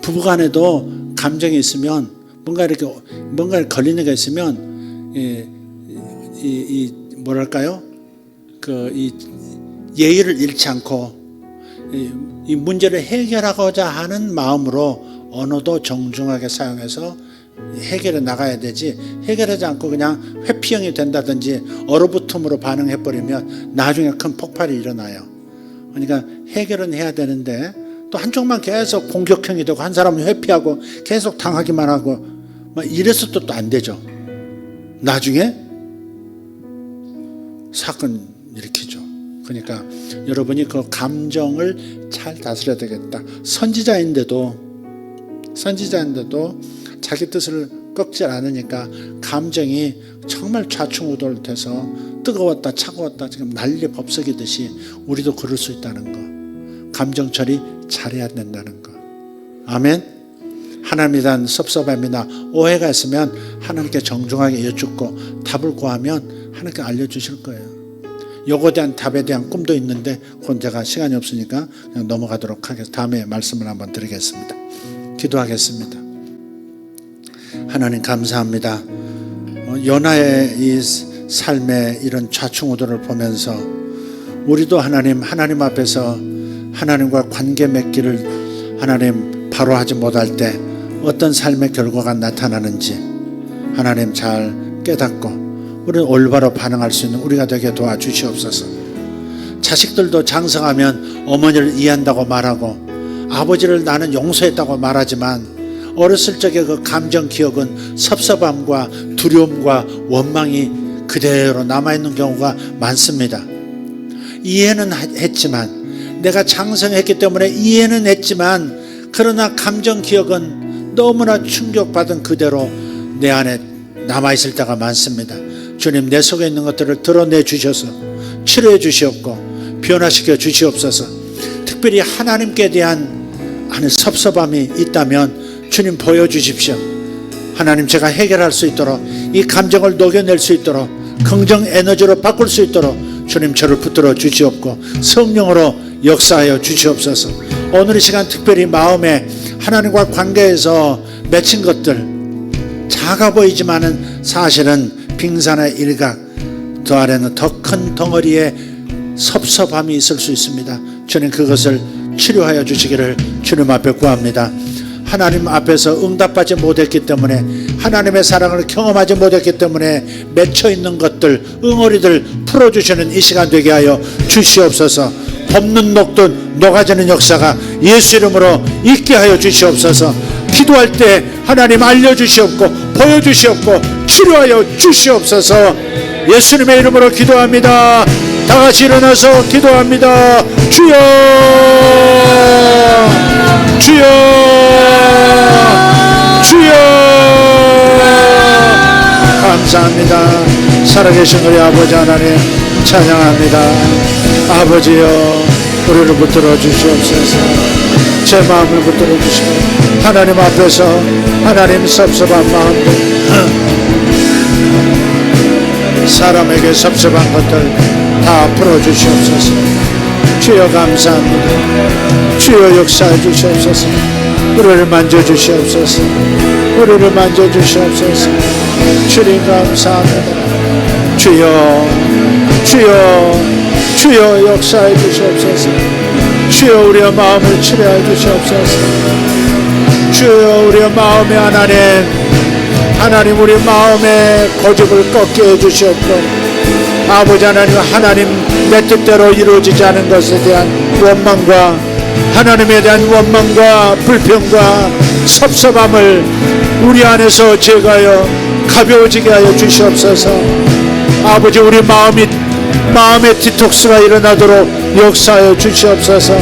부부간에도 감정이 있으면 뭔가 걸리는 게 있으면 뭐랄까요? 이 예의를 잃지 않고 이 문제를 해결하고자 하는 마음으로 언어도 정중하게 사용해서 해결해 나가야 되지, 해결하지 않고 그냥 회피형이 된다든지 얼어붙음으로 반응해버리면 나중에 큰 폭발이 일어나요. 그러니까 해결은 해야 되는데 또 한쪽만 계속 공격형이 되고 한 사람은 회피하고 계속 당하기만 하고 막 이래서 또 안 되죠. 나중에 사건 일으키죠. 그러니까 여러분이 그 감정을 잘 다스려야 되겠다. 선지자인데도 자기 뜻을 꺾지 않으니까 감정이 정말 좌충우돌돼서 뜨거웠다 차가웠다 지금 난리 법석이듯이 우리도 그럴 수 있다는 거, 감정 처리 잘해야 된다는 거. 아멘. 하나님에 대한 섭섭함이나 오해가 있으면 하나님께 정중하게 여쭙고 답을 구하면 하나님께 알려주실 거예요. 요거에 대한 답에 대한 꿈도 있는데 그건 제가 시간이 없으니까 그냥 넘어가도록 하겠습니다. 다음에 말씀을 한번 드리겠습니다. 기도하겠습니다. 하나님 감사합니다. 요나의 이 삶의 이런 좌충우돌을 보면서 우리도 하나님 앞에서 하나님과 관계 맺기를 하나님 바로 하지 못할 때 어떤 삶의 결과가 나타나는지 하나님 잘 깨닫고 우리는 올바로 반응할 수 있는 우리가 되게 도와주시옵소서. 자식들도 장성하면 어머니를 이해한다고 말하고 아버지를 나는 용서했다고 말하지만 어렸을 적의 그 감정 기억은 섭섭함과 두려움과 원망이 그대로 남아있는 경우가 많습니다. 이해는 했지만, 내가 장성했기 때문에 이해는 했지만 그러나 감정 기억은 너무나 충격받은 그대로 내 안에 남아있을 때가 많습니다. 주님, 내 속에 있는 것들을 드러내 주셔서 치료해 주시옵고 변화시켜 주시옵소서. 특별히 하나님께 대한 섭섭함이 있다면 주님 보여주십시오. 하나님, 제가 해결할 수 있도록, 이 감정을 녹여낼 수 있도록, 긍정 에너지로 바꿀 수 있도록 주님 저를 붙들어 주시옵고 성령으로 역사하여 주시옵소서. 오늘 이 시간 특별히 마음에 하나님과 관계에서 맺힌 것들, 작아 보이지만은 사실은 빙산의 일각, 그 아래는 더 큰 덩어리의 섭섭함이 있을 수 있습니다. 주님, 그것을 치료하여 주시기를 주님 앞에 구합니다. 하나님 앞에서 응답하지 못했기 때문에, 하나님의 사랑을 경험하지 못했기 때문에 맺혀있는 것들, 응어리들 풀어주시는 이 시간 되게 하여 주시옵소서. 볶는 녹듯 녹아지는 역사가 예수 이름으로 있게 하여 주시옵소서. 기도할 때 하나님 알려주시옵고 보여주시옵고 치료하여 주시옵소서. 예수님의 이름으로 기도합니다. 다같이 일어나서 기도합니다. 주여, 주여, 주여. 감사합니다. 살아계신 우리 아버지 하나님 찬양합니다. 아버지여, 우리를 붙들어 주시옵소서. 제 마음을 붙들어 주시고 하나님 앞에서 하나님 섭섭한 마음들, 사람에게 섭섭한 것들 다 풀어주시옵소서. 주여 감사합니다. 주여 역사해 주시옵소서. 우리를 만져주시옵소서. 우리를 만져주시옵소서. 주님 감사합니다. 주여, 주여, 주여 역사해 주시옵소서. 주여 우리의 마음을 치료해 주시옵소서. 주여 우리의 마음의 하나님 우리 마음의 고집을 꺾게 해주시옵고, 아버지 하나님 내 뜻대로 이루어지지 않은 것에 대한 원망과 하나님에 대한 원망과 불평과 섭섭함을 우리 안에서 죄가요 가벼워지게 하여 주시옵소서. 아버지, 우리 마음의 디톡스가 일어나도록 역사하여 주시옵소서.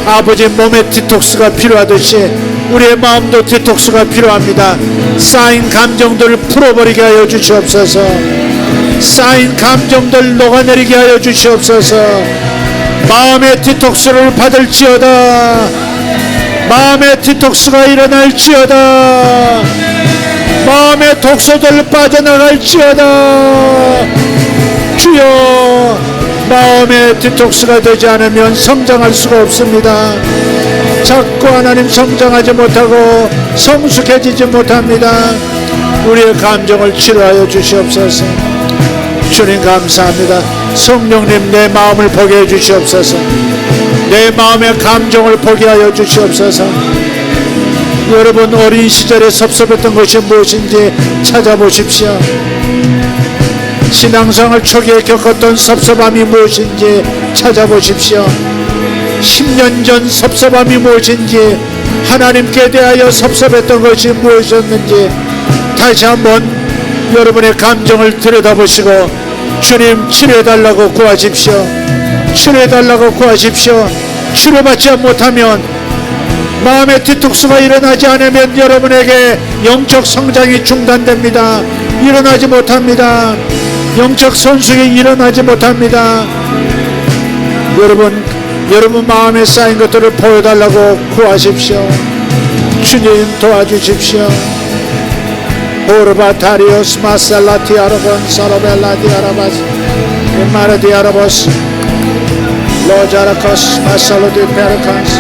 아버지, 몸의 디톡스가 필요하듯이 우리의 마음도 디톡스가 필요합니다. 쌓인 감정들을 풀어버리게 하여 주시옵소서. 쌓인 감정들 녹아내리게 하여 주시옵소서. 마음의 디톡스를 받을지어다. 마음의 디톡스가 일어날지어다. 마음의 독소들 빠져나갈지어다. 주여, 마음의 디톡스가 되지 않으면 성장할 수가 없습니다. 자꾸 하나님 성장하지 못하고 성숙해지지 못합니다. 우리의 감정을 치료하여 주시옵소서. 주님 감사합니다. 성령님, 내 마음을 보게 해 주시옵소서. 내 마음의 감정을 보게 하여 주시옵소서. 여러분, 어린 시절에 섭섭했던 것이 무엇인지 찾아보십시오. 신앙생활 초기에 겪었던 섭섭함이 무엇인지 찾아보십시오. 10년 전 섭섭함이 무엇인지, 하나님께 대하여 섭섭했던 것이 무엇이었는지 다시 한번 여러분의 감정을 들여다보시고 주님, 치료해달라고 구하십시오. 치료해달라고 구하십시오. 치료받지 못하면, 마음의 디톡스가 일어나지 않으면 여러분에게 영적 성장이 중단됩니다. 일어나지 못합니다. 영적 선숙이 일어나지 못합니다. 여러분 마음에 쌓인 것들을 보여달라고 구하십시오. 주님, 도와주십시오. 오르바타리오스 마살라티아르본 사로벨라디아라바스 마르디아라보스 로자라코스 마살로디 페르칸스